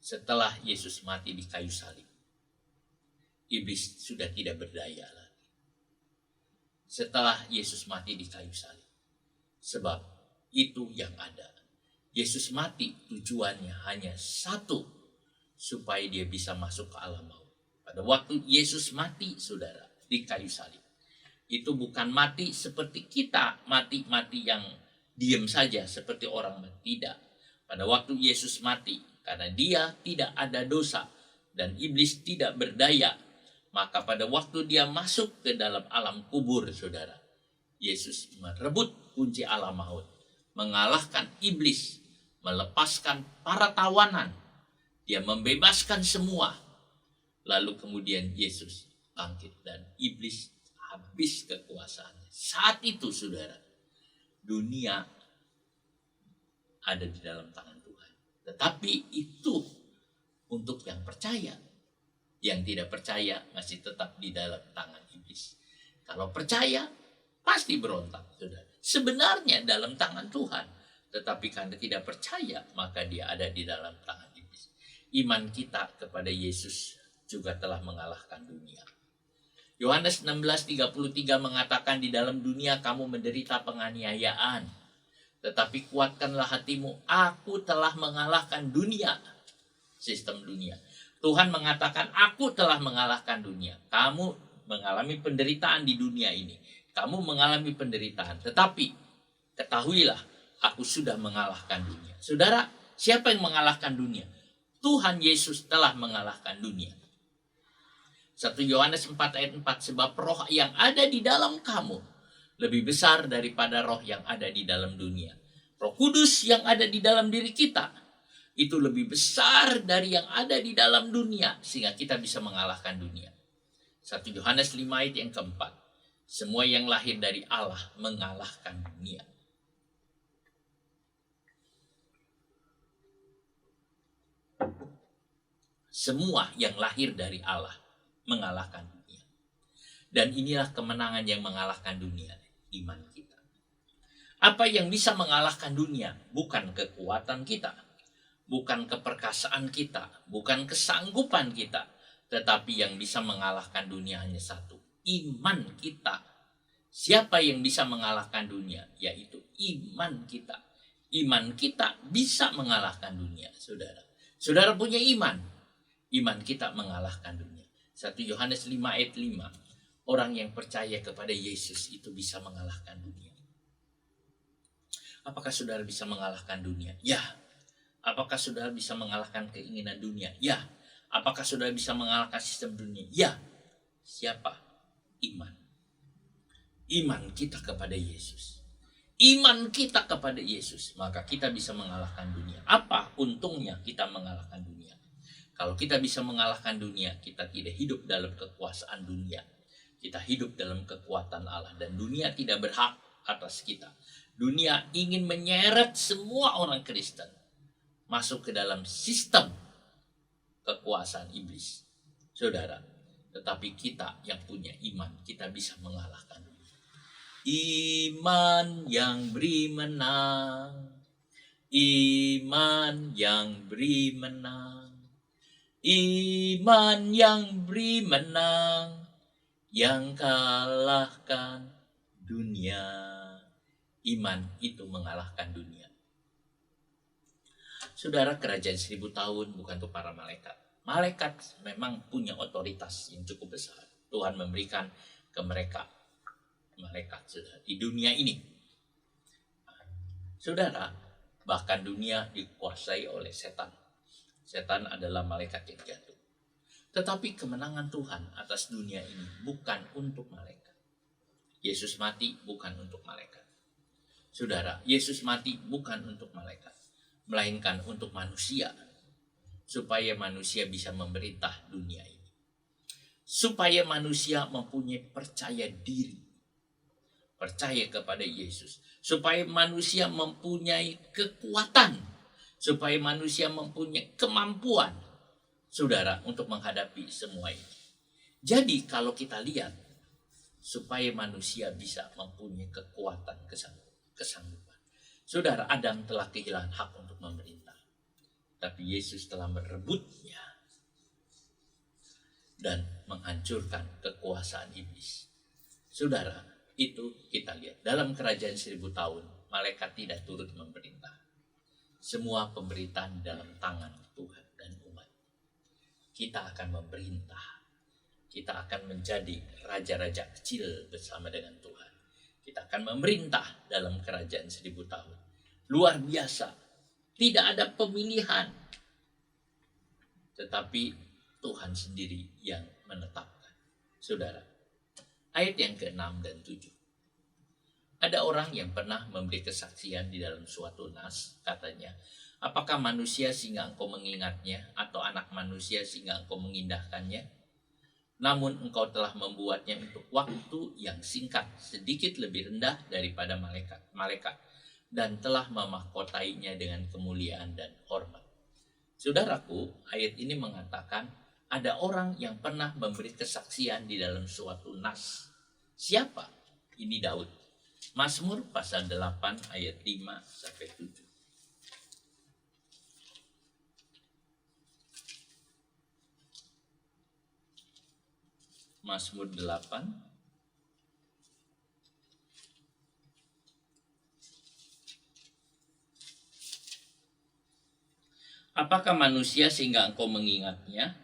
Setelah Yesus mati di kayu salib, iblis sudah tidak berdaya lagi. Setelah Yesus mati di kayu salib. Sebab itu yang ada. Yesus mati tujuannya hanya satu. Supaya dia bisa masuk ke alam maut. Pada waktu Yesus mati, saudara, di kayu salib. Itu bukan mati seperti kita. Mati yang diam saja seperti orang mati. Tidak. Pada waktu Yesus mati. Karena dia tidak ada dosa. Dan iblis tidak berdaya. Maka pada waktu dia masuk ke dalam alam kubur, saudara, Yesus merebut kunci alam maut, mengalahkan iblis, melepaskan para tawanan, dia membebaskan semua. Lalu kemudian Yesus bangkit dan iblis habis kekuasaannya. Saat itu, saudara, dunia ada di dalam tangan Tuhan. Tetapi itu untuk yang percaya. Yang tidak percaya masih tetap di dalam tangan iblis. Kalau percaya, pasti berontak, saudara. Sebenarnya dalam tangan Tuhan. Tetapi karena tidak percaya, maka dia ada di dalam tangan iblis. Iman kita kepada Yesus juga telah mengalahkan dunia. Yohanes 16:33 mengatakan, di dalam dunia kamu menderita penganiayaan. Tetapi kuatkanlah hatimu, aku telah mengalahkan dunia. Sistem dunia. Tuhan mengatakan, aku telah mengalahkan dunia. Kamu mengalami penderitaan di dunia ini. Kamu mengalami penderitaan. Tetapi ketahuilah, aku sudah mengalahkan dunia. Saudara, siapa yang mengalahkan dunia? Tuhan Yesus telah mengalahkan dunia. 1 Yohanes 4 ayat 4, sebab roh yang ada di dalam kamu lebih besar daripada roh yang ada di dalam dunia. Roh Kudus yang ada di dalam diri kita itu lebih besar dari yang ada di dalam dunia, sehingga kita bisa mengalahkan dunia. 1 Yohanes 5 ayat yang keempat, semua yang lahir dari Allah mengalahkan dunia. Semua yang lahir dari Allah mengalahkan dunia. Dan inilah kemenangan yang mengalahkan dunia, iman kita. Apa yang bisa mengalahkan dunia? Bukan kekuatan kita, bukan keperkasaan kita, bukan kesanggupan kita, tetapi yang bisa mengalahkan dunia hanya satu, iman kita. Siapa yang bisa mengalahkan dunia? Yaitu iman kita. Iman kita bisa mengalahkan dunia, saudara. Saudara punya iman, iman kita mengalahkan dunia. 1 Yohanes 5 ayat 5, orang yang percaya kepada Yesus itu bisa mengalahkan dunia. Apakah saudara bisa mengalahkan dunia? Ya. Apakah saudara bisa mengalahkan keinginan dunia? Ya. Apakah saudara bisa mengalahkan sistem dunia? Ya. Siapa? Iman. Iman kita kepada Yesus. Iman kita kepada Yesus, maka kita bisa mengalahkan dunia. Apa untungnya kita mengalahkan dunia? Kalau kita bisa mengalahkan dunia, kita tidak hidup dalam kekuasaan dunia. Kita hidup dalam kekuatan Allah, dan dunia tidak berhak atas kita. Dunia ingin menyeret semua orang Kristen masuk ke dalam sistem kekuasaan iblis, saudara. Tetapi kita yang punya iman, kita bisa mengalahkan dunia. Iman yang beri menang, iman yang beri menang, iman yang beri menang, yang kalahkan dunia. Iman itu mengalahkan dunia. Saudara, kerajaan 1000 tahun bukan untuk para malaikat. Malaikat memang punya otoritas yang cukup besar. Tuhan memberikan ke mereka malaikat, saudara, di dunia ini. Saudara, bahkan dunia dikuasai oleh setan. Setan adalah malaikat yang jatuh. Tetapi kemenangan Tuhan atas dunia ini bukan untuk malaikat. Yesus mati bukan untuk malaikat. Saudara, Yesus mati bukan untuk malaikat, melainkan untuk manusia, supaya manusia bisa memerintah dunia ini. Supaya manusia mempunyai percaya diri, percaya kepada Yesus. Supaya manusia mempunyai kekuatan, supaya manusia mempunyai kemampuan, saudara, untuk menghadapi semua ini. Jadi kalau kita lihat, supaya manusia bisa mempunyai kekuatan kesanggupan. Saudara, Adam telah kehilangan hak untuk memerintah, tapi Yesus telah merebutnya dan menghancurkan kekuasaan iblis. Saudara, itu kita lihat dalam kerajaan 1000 tahun, malaikat tidak turut memerintah. Semua pemerintahan dalam tangan Tuhan dan umat. Kita akan memerintah. Kita akan menjadi raja-raja kecil bersama dengan Tuhan. Kita akan memerintah dalam kerajaan 1000 tahun. Luar biasa. Tidak ada pemilihan. Tetapi Tuhan sendiri yang menetapkan. Saudara, ayat yang ke-6 dan 7. Ada orang yang pernah memberi kesaksian di dalam suatu nas. Katanya, apakah manusia sehingga engkau mengingatnya, atau anak manusia sehingga engkau mengindahkannya? Namun engkau telah membuatnya untuk waktu yang singkat, sedikit lebih rendah daripada malaikat, dan telah memahkotainya dengan kemuliaan dan hormat. Saudaraku, ayat ini mengatakan ada orang yang pernah memberi kesaksian di dalam suatu nas. Siapa? Ini Daud. Mazmur pasal 8 ayat 5 sampai 7. Mazmur 8 apakah manusia sehingga engkau mengingatnya?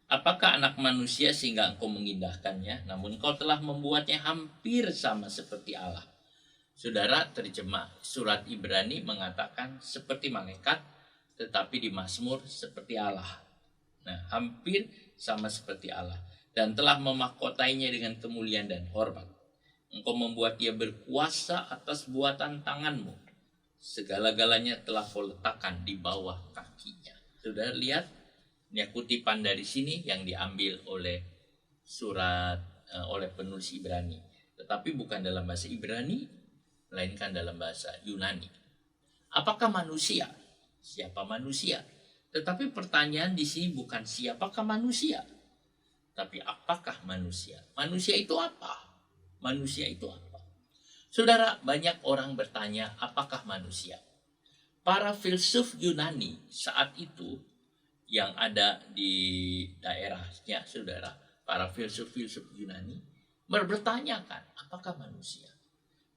Apakah anak manusia sehingga engkau mengindahkannya? Namun engkau telah membuatnya hampir sama seperti Allah. Saudara, terjemah surat Ibrani mengatakan seperti malaikat, tetapi di Mazmur seperti Allah. Nah, hampir sama seperti Allah. dan telah memahkotainya dengan kemuliaan dan hormat. Engkau membuat dia berkuasa atas buatan tanganmu. Segala-galanya telah kau letakkan di bawah kakinya. Sudah lihat? Ini kutipan dari sini yang diambil oleh oleh penulis Ibrani. Tetapi bukan dalam bahasa Ibrani, melainkan dalam bahasa Yunani. Apakah manusia? Siapa manusia? Tetapi pertanyaan di sini bukan siapakah manusia, tapi apakah manusia? Manusia itu apa? Manusia itu apa? Saudara, banyak orang bertanya apakah manusia? Para filsuf Yunani saat itu yang ada di daerahnya, saudara, para filsuf-filsuf Yunani bertanyakan apakah manusia.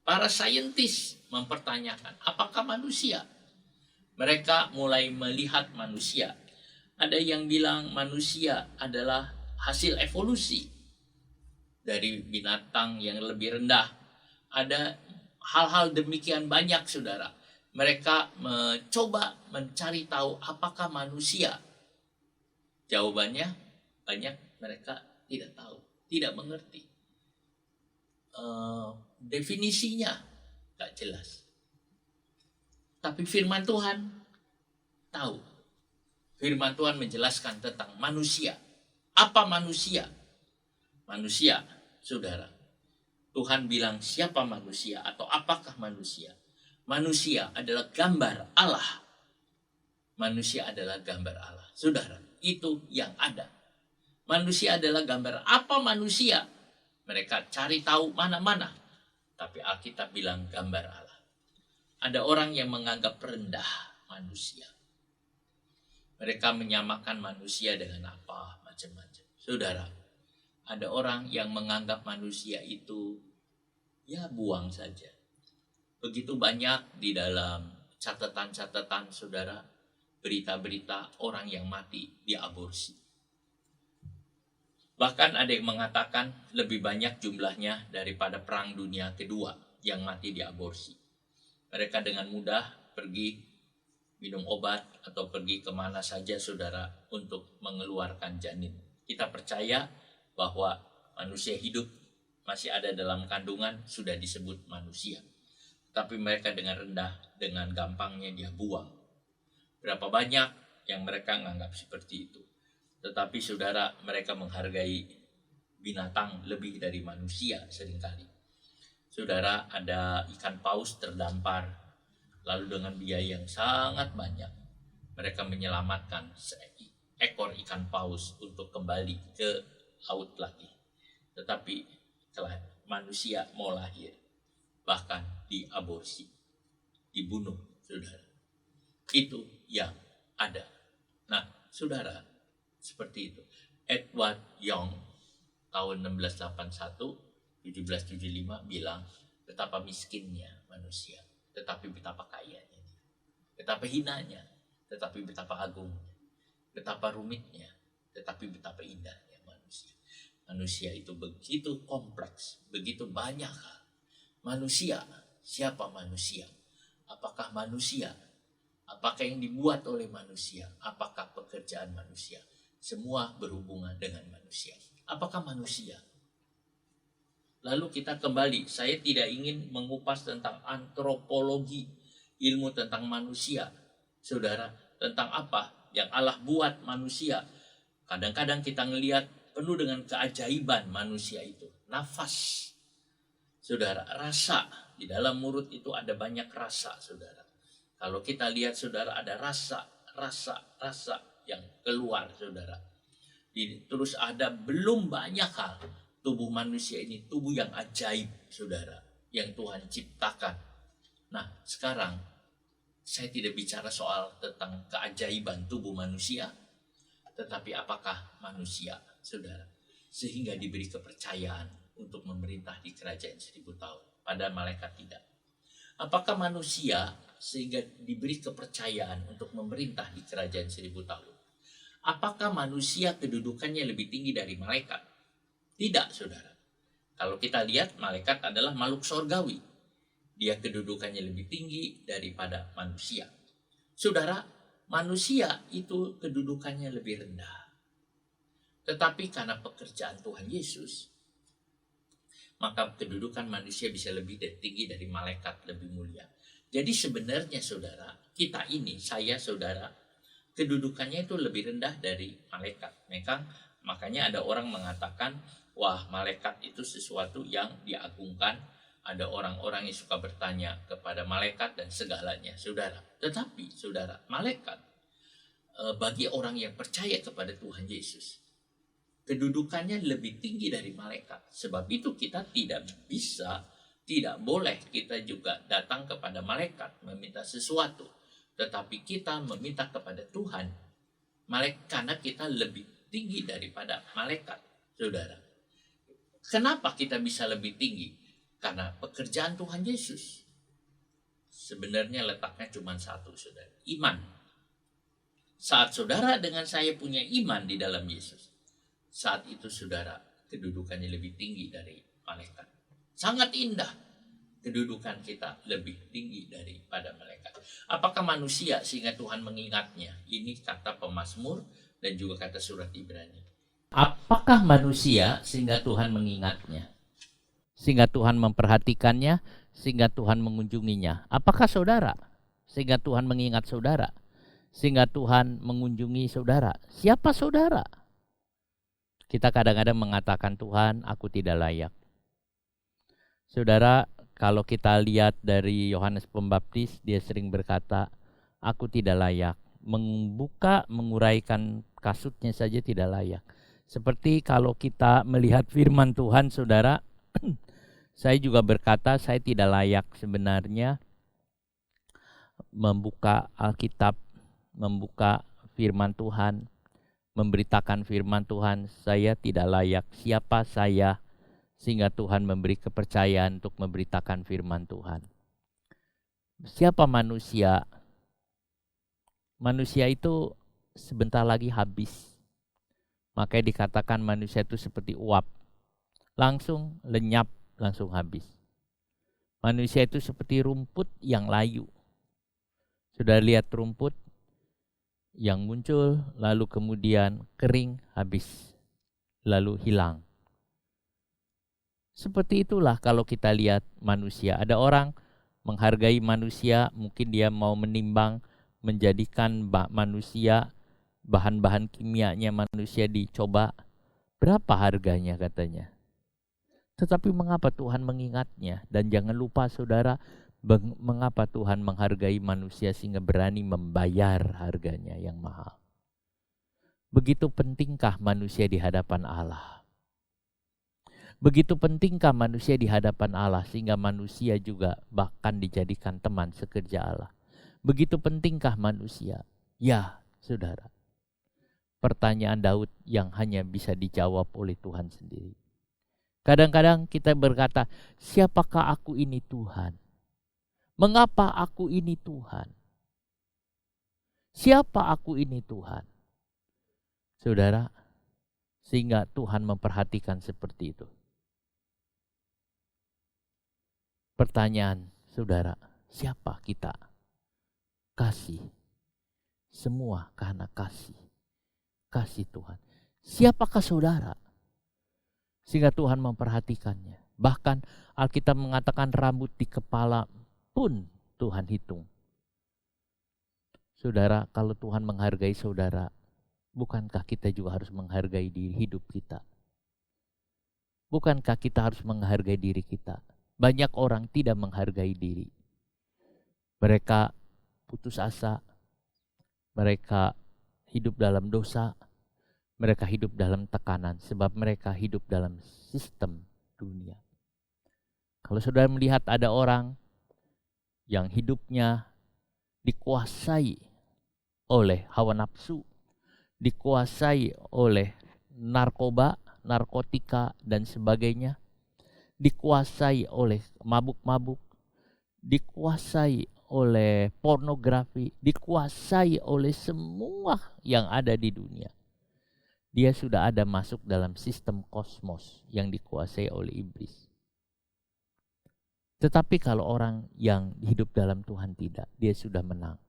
Para saintis mempertanyakan apakah manusia. Mereka mulai melihat manusia. Ada yang bilang manusia adalah hasil evolusi dari binatang yang lebih rendah. Ada hal-hal demikian banyak, saudara. Mereka mencoba mencari tahu apakah manusia. Jawabannya banyak mereka tidak tahu, tidak mengerti. Definisinya gak jelas. Tapi firman Tuhan tahu. Firman Tuhan menjelaskan tentang manusia. Apa manusia? Manusia, saudara. Tuhan bilang siapa manusia atau apakah manusia? Manusia adalah gambar Allah. Manusia adalah gambar Allah. Saudara, itu yang ada. Manusia adalah gambar apa manusia? Mereka cari tahu mana-mana. Tapi Alkitab bilang gambar Allah. Ada orang yang menganggap rendah manusia. Mereka menyamakan manusia dengan apa? Macam-macam. Saudara, ada orang yang menganggap manusia itu ya buang saja. Begitu banyak di dalam catatan-catatan saudara, berita-berita orang yang mati diaborsi. Bahkan ada yang mengatakan lebih banyak jumlahnya daripada Perang Dunia Kedua yang mati diaborsi. Mereka dengan mudah pergi minum obat atau pergi kemana saja saudara untuk mengeluarkan janin. Kita percaya bahwa manusia hidup masih ada dalam kandungan sudah disebut manusia. Tapi mereka dengan rendah, dengan gampangnya dia buang. Berapa banyak yang mereka menganggap seperti itu. Tetapi saudara, mereka menghargai binatang lebih dari manusia seringkali. Saudara, ada ikan paus terdampar, lalu dengan biaya yang sangat banyak, mereka menyelamatkan seekor ikan paus untuk kembali ke laut lagi. Tetapi setelah manusia mau lahir, bahkan diaborsi, dibunuh, saudara. Itu yang ada. Nah, saudara, seperti itu. Edward Young tahun 1681-1775 bilang betapa miskinnya manusia, tetapi betapa kayanya dia. Betapa hinanya, tetapi betapa agungnya. Betapa rumitnya, tetapi betapa indahnya manusia. Manusia itu begitu kompleks, begitu banyak hal. Manusia, siapa manusia? Apakah manusia? Apakah yang dibuat oleh manusia? Apakah pekerjaan manusia? Semua berhubungan dengan manusia. Apakah manusia? Lalu kita kembali, saya tidak ingin mengupas tentang antropologi, ilmu tentang manusia. Saudara, tentang apa yang Allah buat manusia. Kadang-kadang kita ngelihat penuh dengan keajaiban manusia itu. Nafas. Saudara, rasa. Di dalam mulut itu ada banyak rasa, saudara. Kalau kita lihat, saudara, ada rasa yang keluar, saudara. Terus ada belum banyak hal. Tubuh manusia ini tubuh yang ajaib, saudara, yang Tuhan ciptakan. Nah, sekarang saya tidak bicara soal tentang keajaiban tubuh manusia, tetapi apakah manusia, saudara, sehingga diberi kepercayaan untuk memerintah di kerajaan 1000 tahun. Padahal malaikat tidak. Apakah manusia sehingga diberi kepercayaan untuk memerintah di kerajaan 1000 tahun? Apakah manusia kedudukannya lebih tinggi dari malaikat? Tidak, saudara. Kalau kita lihat, malaikat adalah makhluk surgawi. Dia kedudukannya lebih tinggi daripada manusia. Saudara, manusia itu kedudukannya lebih rendah. Tetapi karena pekerjaan Tuhan Yesus, maka kedudukan manusia bisa lebih tinggi dari malaikat, lebih mulia. Jadi sebenarnya saudara, kita ini, saya saudara, kedudukannya itu lebih rendah dari malaikat. Makanya ada orang mengatakan, wah malaikat itu sesuatu yang diagungkan. Ada orang-orang yang suka bertanya kepada malaikat dan segalanya, saudara. Tetapi saudara, malaikat bagi orang yang percaya kepada Tuhan Yesus, kedudukannya lebih tinggi dari malaikat. Sebab itu kita tidak boleh kita juga datang kepada malaikat meminta sesuatu. Tetapi kita meminta kepada Tuhan, karena kita lebih tinggi daripada malaikat, saudara. Kenapa kita bisa lebih tinggi? Karena pekerjaan Tuhan Yesus. Sebenarnya letaknya cuma satu, saudara. Iman. Saat saudara dengan saya punya iman di dalam Yesus, saat itu saudara kedudukannya lebih tinggi dari malaikat. Sangat indah. Kedudukan kita lebih tinggi daripada malaikat. Apakah manusia sehingga Tuhan mengingatnya? Ini kata pemazmur dan juga kata surat Ibrani. Apakah manusia sehingga Tuhan mengingatnya? Sehingga Tuhan memperhatikannya, sehingga Tuhan mengunjunginya. Apakah saudara? Sehingga Tuhan mengingat saudara. Sehingga Tuhan mengunjungi saudara. Siapa saudara? Kita kadang-kadang mengatakan, Tuhan, aku tidak layak. Saudara, kalau kita lihat dari Yohanes Pembaptis, dia sering berkata, aku tidak layak. Menguraikan kasutnya saja tidak layak. Seperti kalau kita melihat firman Tuhan, saudara, saya juga berkata, saya tidak layak sebenarnya membuka Alkitab, membuka firman Tuhan, memberitakan firman Tuhan. Saya tidak layak. Siapa saya sehingga Tuhan memberi kepercayaan untuk memberitakan firman Tuhan? Siapa manusia? Manusia itu sebentar lagi habis. Makanya dikatakan manusia itu seperti uap. Langsung lenyap, langsung habis. Manusia itu seperti rumput yang layu. Sudah lihat rumput yang muncul, lalu kemudian kering, habis, lalu hilang. Seperti itulah kalau kita lihat manusia. Ada orang menghargai manusia, mungkin dia mau menimbang, menjadikan manusia, bahan-bahan kimianya manusia dicoba. Berapa harganya katanya. Tetapi mengapa Tuhan mengingatnya? Dan jangan lupa saudara, mengapa Tuhan menghargai manusia sehingga berani membayar harganya yang mahal. Begitu pentingkah manusia di hadapan Allah? Begitu pentingkah manusia di hadapan Allah sehingga manusia juga bahkan dijadikan teman sekerja Allah? Begitu pentingkah manusia? Ya, saudara. Pertanyaan Daud yang hanya bisa dijawab oleh Tuhan sendiri. Kadang-kadang kita berkata, siapakah aku ini Tuhan? Mengapa aku ini Tuhan? Siapa aku ini Tuhan? Saudara, sehingga Tuhan memperhatikan seperti itu. Pertanyaan, saudara, siapa kita? Kasih. Semua karena kasih. Kasih Tuhan. Siapakah saudara? Sehingga Tuhan memperhatikannya. Bahkan Alkitab mengatakan rambut di kepala pun Tuhan hitung. Saudara, kalau Tuhan menghargai saudara, bukankah kita juga harus menghargai diri hidup kita? Bukankah kita harus menghargai diri kita? Banyak orang tidak menghargai diri. Mereka putus asa. Mereka hidup dalam dosa. Mereka hidup dalam tekanan sebab mereka hidup dalam sistem dunia. Kalau saudara melihat ada orang yang hidupnya dikuasai oleh hawa nafsu, dikuasai oleh narkoba, narkotika dan sebagainya, dikuasai oleh mabuk-mabuk, dikuasai oleh pornografi, dikuasai oleh semua yang ada di dunia. Dia sudah ada masuk dalam sistem kosmos yang dikuasai oleh iblis. Tetapi kalau orang yang hidup dalam Tuhan tidak, dia sudah menang.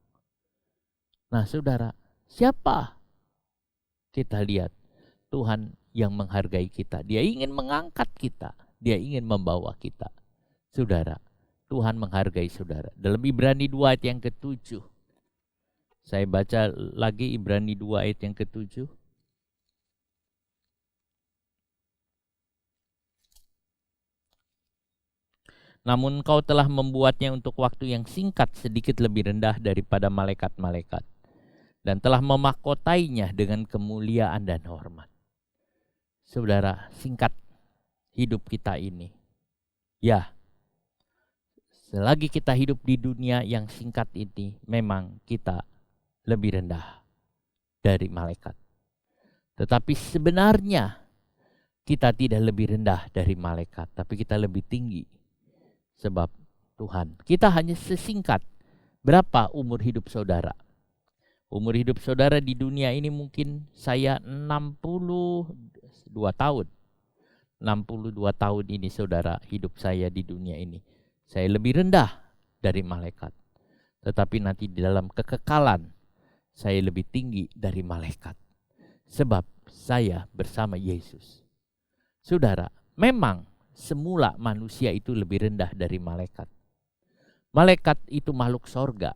Nah saudara, siapa? Kita lihat Tuhan yang menghargai kita. Dia ingin mengangkat kita. Dia ingin membawa kita. Saudara, Tuhan menghargai saudara. Dalam Ibrani 2 ayat yang ke-7. Saya baca lagi Ibrani 2 ayat yang ke-7. Namun kau telah membuatnya untuk waktu yang singkat sedikit lebih rendah daripada malaikat-malaikat. Dan telah memahkotainya dengan kemuliaan dan hormat. Saudara, singkat hidup kita ini. Ya, selagi kita hidup di dunia yang singkat ini, memang kita lebih rendah dari malaikat. Tetapi sebenarnya kita tidak lebih rendah dari malaikat, tapi kita lebih tinggi. Sebab Tuhan, kita hanya sesingkat. Berapa umur hidup saudara? Umur hidup saudara di dunia ini mungkin saya 62 tahun. 62 tahun ini saudara hidup saya di dunia ini. Saya lebih rendah dari malaikat. Tetapi nanti di dalam kekekalan saya lebih tinggi dari malaikat. Sebab saya bersama Yesus. Saudara, memang semula manusia itu lebih rendah dari malaikat. Malaikat itu makhluk sorga.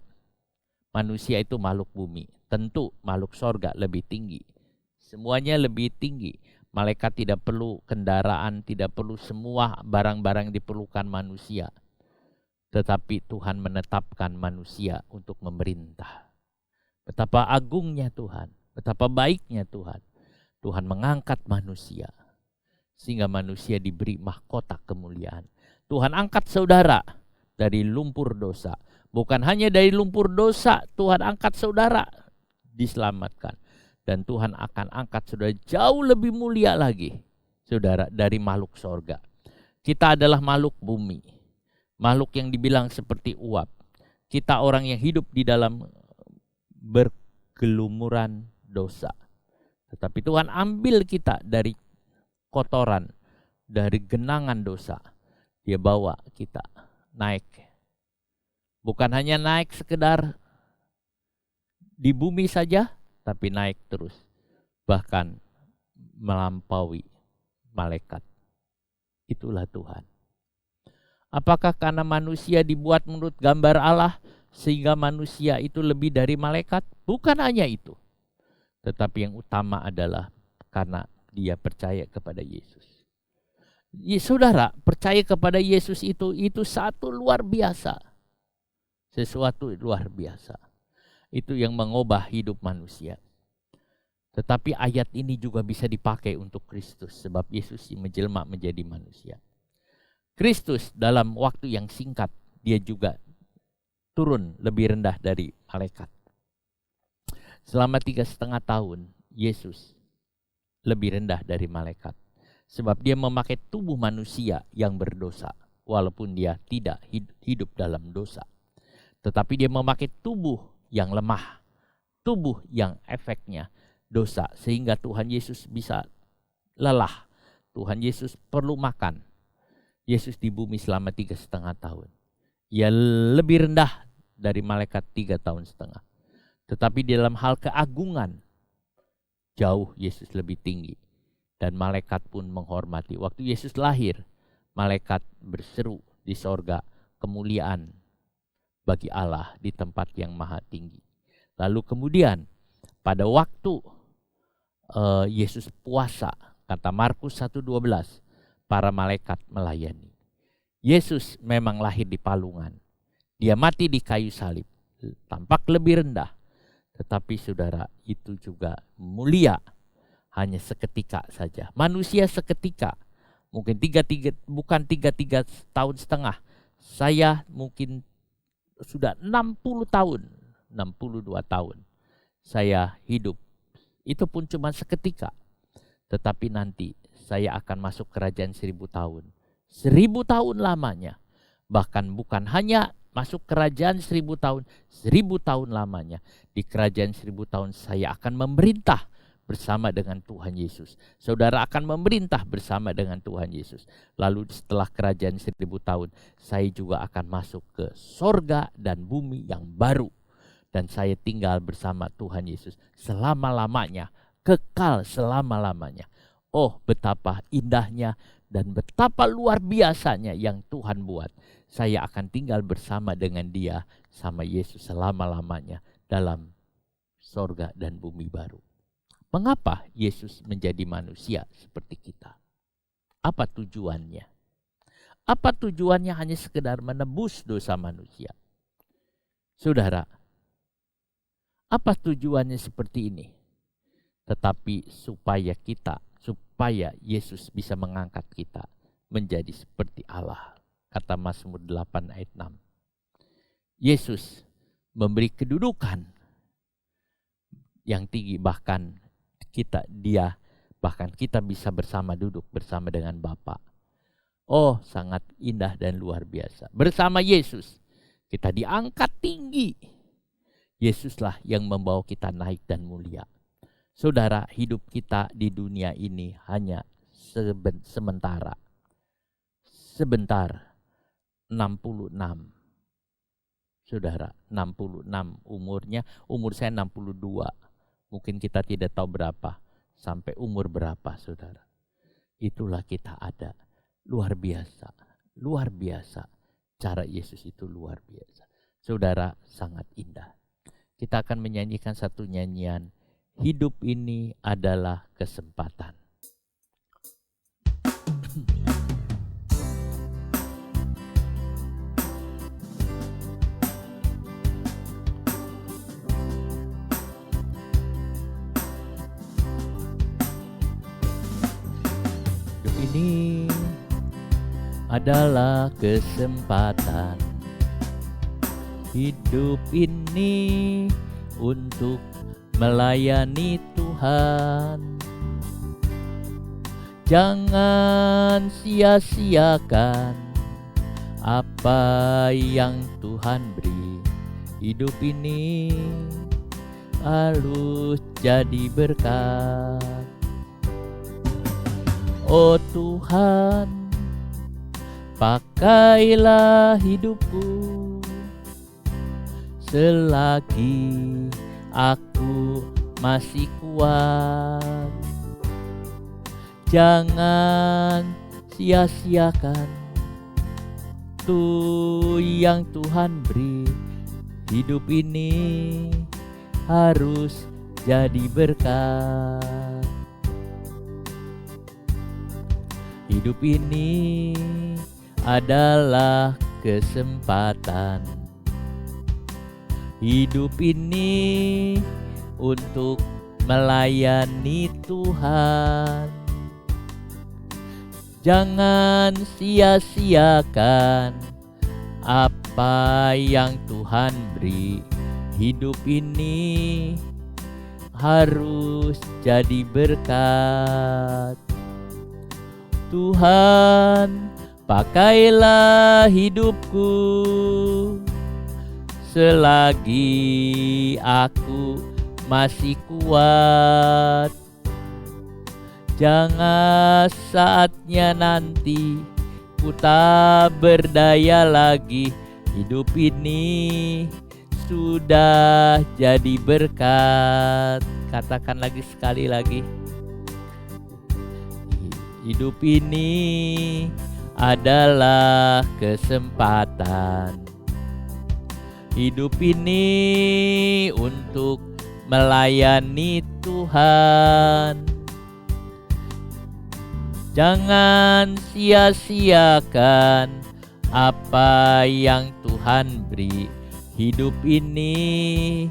Manusia itu makhluk bumi. Tentu makhluk sorga lebih tinggi. Semuanya lebih tinggi. Malaikat tidak perlu kendaraan, tidak perlu semua barang-barang yang diperlukan manusia. Tetapi Tuhan menetapkan manusia untuk memerintah. Betapa agungnya Tuhan, betapa baiknya Tuhan. Tuhan mengangkat manusia. Sehingga manusia diberi mahkota kemuliaan. Tuhan angkat saudara dari lumpur dosa. Bukan hanya dari lumpur dosa, Tuhan angkat saudara diselamatkan. Dan Tuhan akan angkat saudara jauh lebih mulia lagi, saudara, dari makhluk sorga. Kita adalah makhluk bumi. Makhluk yang dibilang seperti uap. Kita orang yang hidup di dalam bergelumuran dosa. Tetapi Tuhan ambil kita dari kotoran, dari genangan dosa. Dia bawa kita naik. Bukan hanya naik sekedar di bumi saja, tapi naik terus. Bahkan melampaui malaikat. Itulah Tuhan. Apakah karena manusia dibuat menurut gambar Allah, sehingga manusia itu lebih dari malaikat? Bukan hanya itu. Tetapi yang utama adalah karena dia percaya kepada Yesus. Saudara, percaya kepada Yesus itu satu luar biasa. Sesuatu luar biasa. Itu yang mengubah hidup manusia. Tetapi ayat ini juga bisa dipakai untuk Kristus. Sebab Yesus menjelma menjadi manusia. Kristus dalam waktu yang singkat, dia juga turun lebih rendah dari malaikat. Selama 3,5 tahun, Yesus lebih rendah dari malaikat. Sebab dia memakai tubuh manusia yang berdosa. Walaupun dia tidak hidup dalam dosa. Tetapi dia memakai tubuh yang lemah. Tubuh yang efeknya dosa. Sehingga Tuhan Yesus bisa lelah. Tuhan Yesus perlu makan. Yesus di bumi selama 3,5 tahun. Ia lebih rendah dari malaikat 3,5 tahun. Tetapi di dalam hal keagungan, jauh Yesus lebih tinggi. Dan malaikat pun menghormati. Waktu Yesus lahir, malaikat berseru di sorga, kemuliaan bagi Allah di tempat yang maha tinggi. Lalu kemudian pada waktu Yesus puasa, kata Markus 1:12, para malaikat melayani. Yesus memang lahir di palungan. Dia mati di kayu salib. Tampak lebih rendah. Tetapi saudara, itu juga mulia. Hanya seketika saja. Manusia seketika. Mungkin bukan 3 tahun setengah. Saya mungkin sudah 60 tahun. 62 tahun. Saya hidup. Itu pun cuma seketika. Tetapi nanti saya akan masuk kerajaan 1000 tahun. 1000 tahun lamanya. Bahkan bukan hanya masuk kerajaan 1000 tahun. 1000 tahun lamanya. Di kerajaan 1000 tahun saya akan memerintah bersama dengan Tuhan Yesus. Saudara akan memerintah bersama dengan Tuhan Yesus. Lalu setelah kerajaan 1000 tahun, saya juga akan masuk ke sorga dan bumi yang baru. Dan saya tinggal bersama Tuhan Yesus selama-lamanya, kekal selama-lamanya. Oh, betapa indahnya dan betapa luar biasanya yang Tuhan buat. Saya akan tinggal bersama dengan Dia, sama Yesus selama-lamanya dalam sorga dan bumi baru. Mengapa Yesus menjadi manusia seperti kita? Apa tujuannya? Apa tujuannya hanya sekedar menebus dosa manusia? Saudara, apa tujuannya seperti ini? Tetapi supaya Yesus bisa mengangkat kita menjadi seperti Allah. Kata Mazmur 8 ayat 6. Yesus memberi kedudukan yang tinggi, bahkan kita bisa duduk bersama dengan Bapa. Oh, sangat indah dan luar biasa. Bersama Yesus kita diangkat tinggi. Yesuslah yang membawa kita naik dan mulia. Saudara, hidup kita di dunia ini hanya sementara. Sebentar, 66. Saudara, 66 umurnya, umur saya 62. Mungkin kita tidak tahu berapa, sampai umur berapa, saudara. Itulah kita ada. Luar biasa, luar biasa. Cara Yesus itu luar biasa. Saudara, sangat indah. Kita akan menyanyikan satu nyanyian. Hidup ini adalah kesempatan. Hidup ini adalah kesempatan. Hidup ini untuk melayani Tuhan. Jangan sia-siakan apa yang Tuhan beri. Hidup ini harus jadi berkat. Oh Tuhan, pakailah hidupku selagi aku masih kuat. Jangan sia-siakan tuh yang Tuhan beri. Hidup ini harus jadi berkat. Hidup ini adalah kesempatan. Hidup ini untuk melayani Tuhan. Jangan sia-siakan apa yang Tuhan beri. Hidup ini harus jadi berkat. Tuhan, pakailah hidupku selagi aku masih kuat. Jangan saatnya nanti ku tak berdaya lagi. Hidup ini sudah jadi berkat. Katakan lagi sekali lagi. Hidup ini adalah kesempatan. Hidup ini untuk melayani Tuhan. Jangan sia-siakan apa yang Tuhan beri. Hidup ini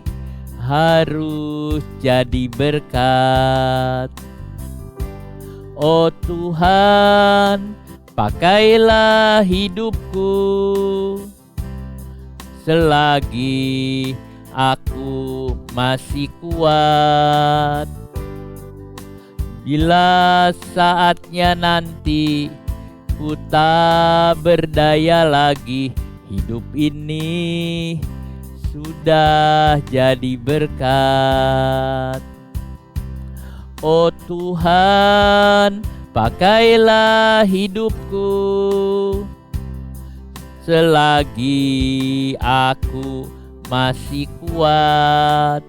harus jadi berkat. Oh Tuhan, pakailah hidupku selagi aku masih kuat. Bila saatnya nanti ku tak berdaya lagi, hidup ini sudah jadi berkat. Oh Tuhan, pakailah hidupku selagi aku masih kuat.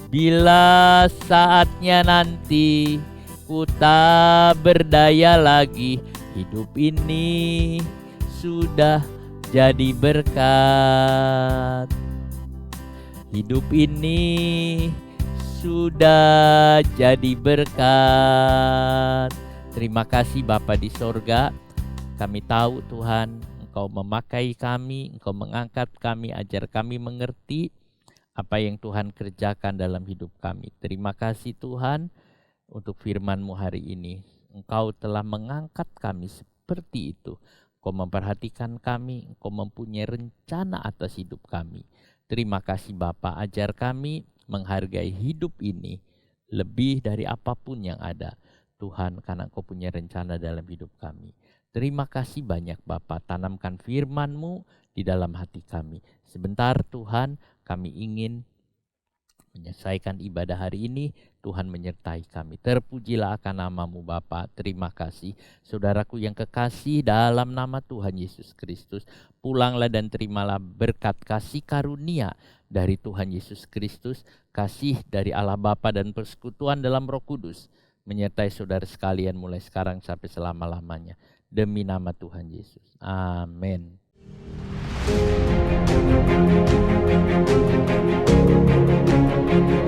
Bila saatnya nanti ku tak berdaya lagi, hidup ini sudah jadi berkat. Hidup ini sudah jadi berkat. Terima kasih Bapa di sorga. Kami tahu Tuhan, Engkau memakai kami, Engkau mengangkat kami, ajar kami mengerti apa yang Tuhan kerjakan dalam hidup kami. Terima kasih Tuhan untuk firman-Mu hari ini. Engkau telah mengangkat kami seperti itu. Engkau memperhatikan kami, Engkau mempunyai rencana atas hidup kami. Terima kasih Bapa, ajar kami menghargai hidup ini lebih dari apapun yang ada. Tuhan, karena Engkau punya rencana dalam hidup kami. Terima kasih banyak Bapa, tanamkan firman-Mu di dalam hati kami. Sebentar Tuhan, kami ingin menyelesaikan ibadah hari ini. Tuhan menyertai kami. Terpujilah akan nama-Mu Bapa. Terima kasih. Saudaraku yang kekasih, dalam nama Tuhan Yesus Kristus, pulanglah dan terimalah berkat kasih karunia dari Tuhan Yesus Kristus, kasih dari Allah Bapa dan persekutuan dalam Roh Kudus menyertai saudara sekalian mulai sekarang sampai selama-lamanya. Demi nama Tuhan Yesus. Amin. Thank you.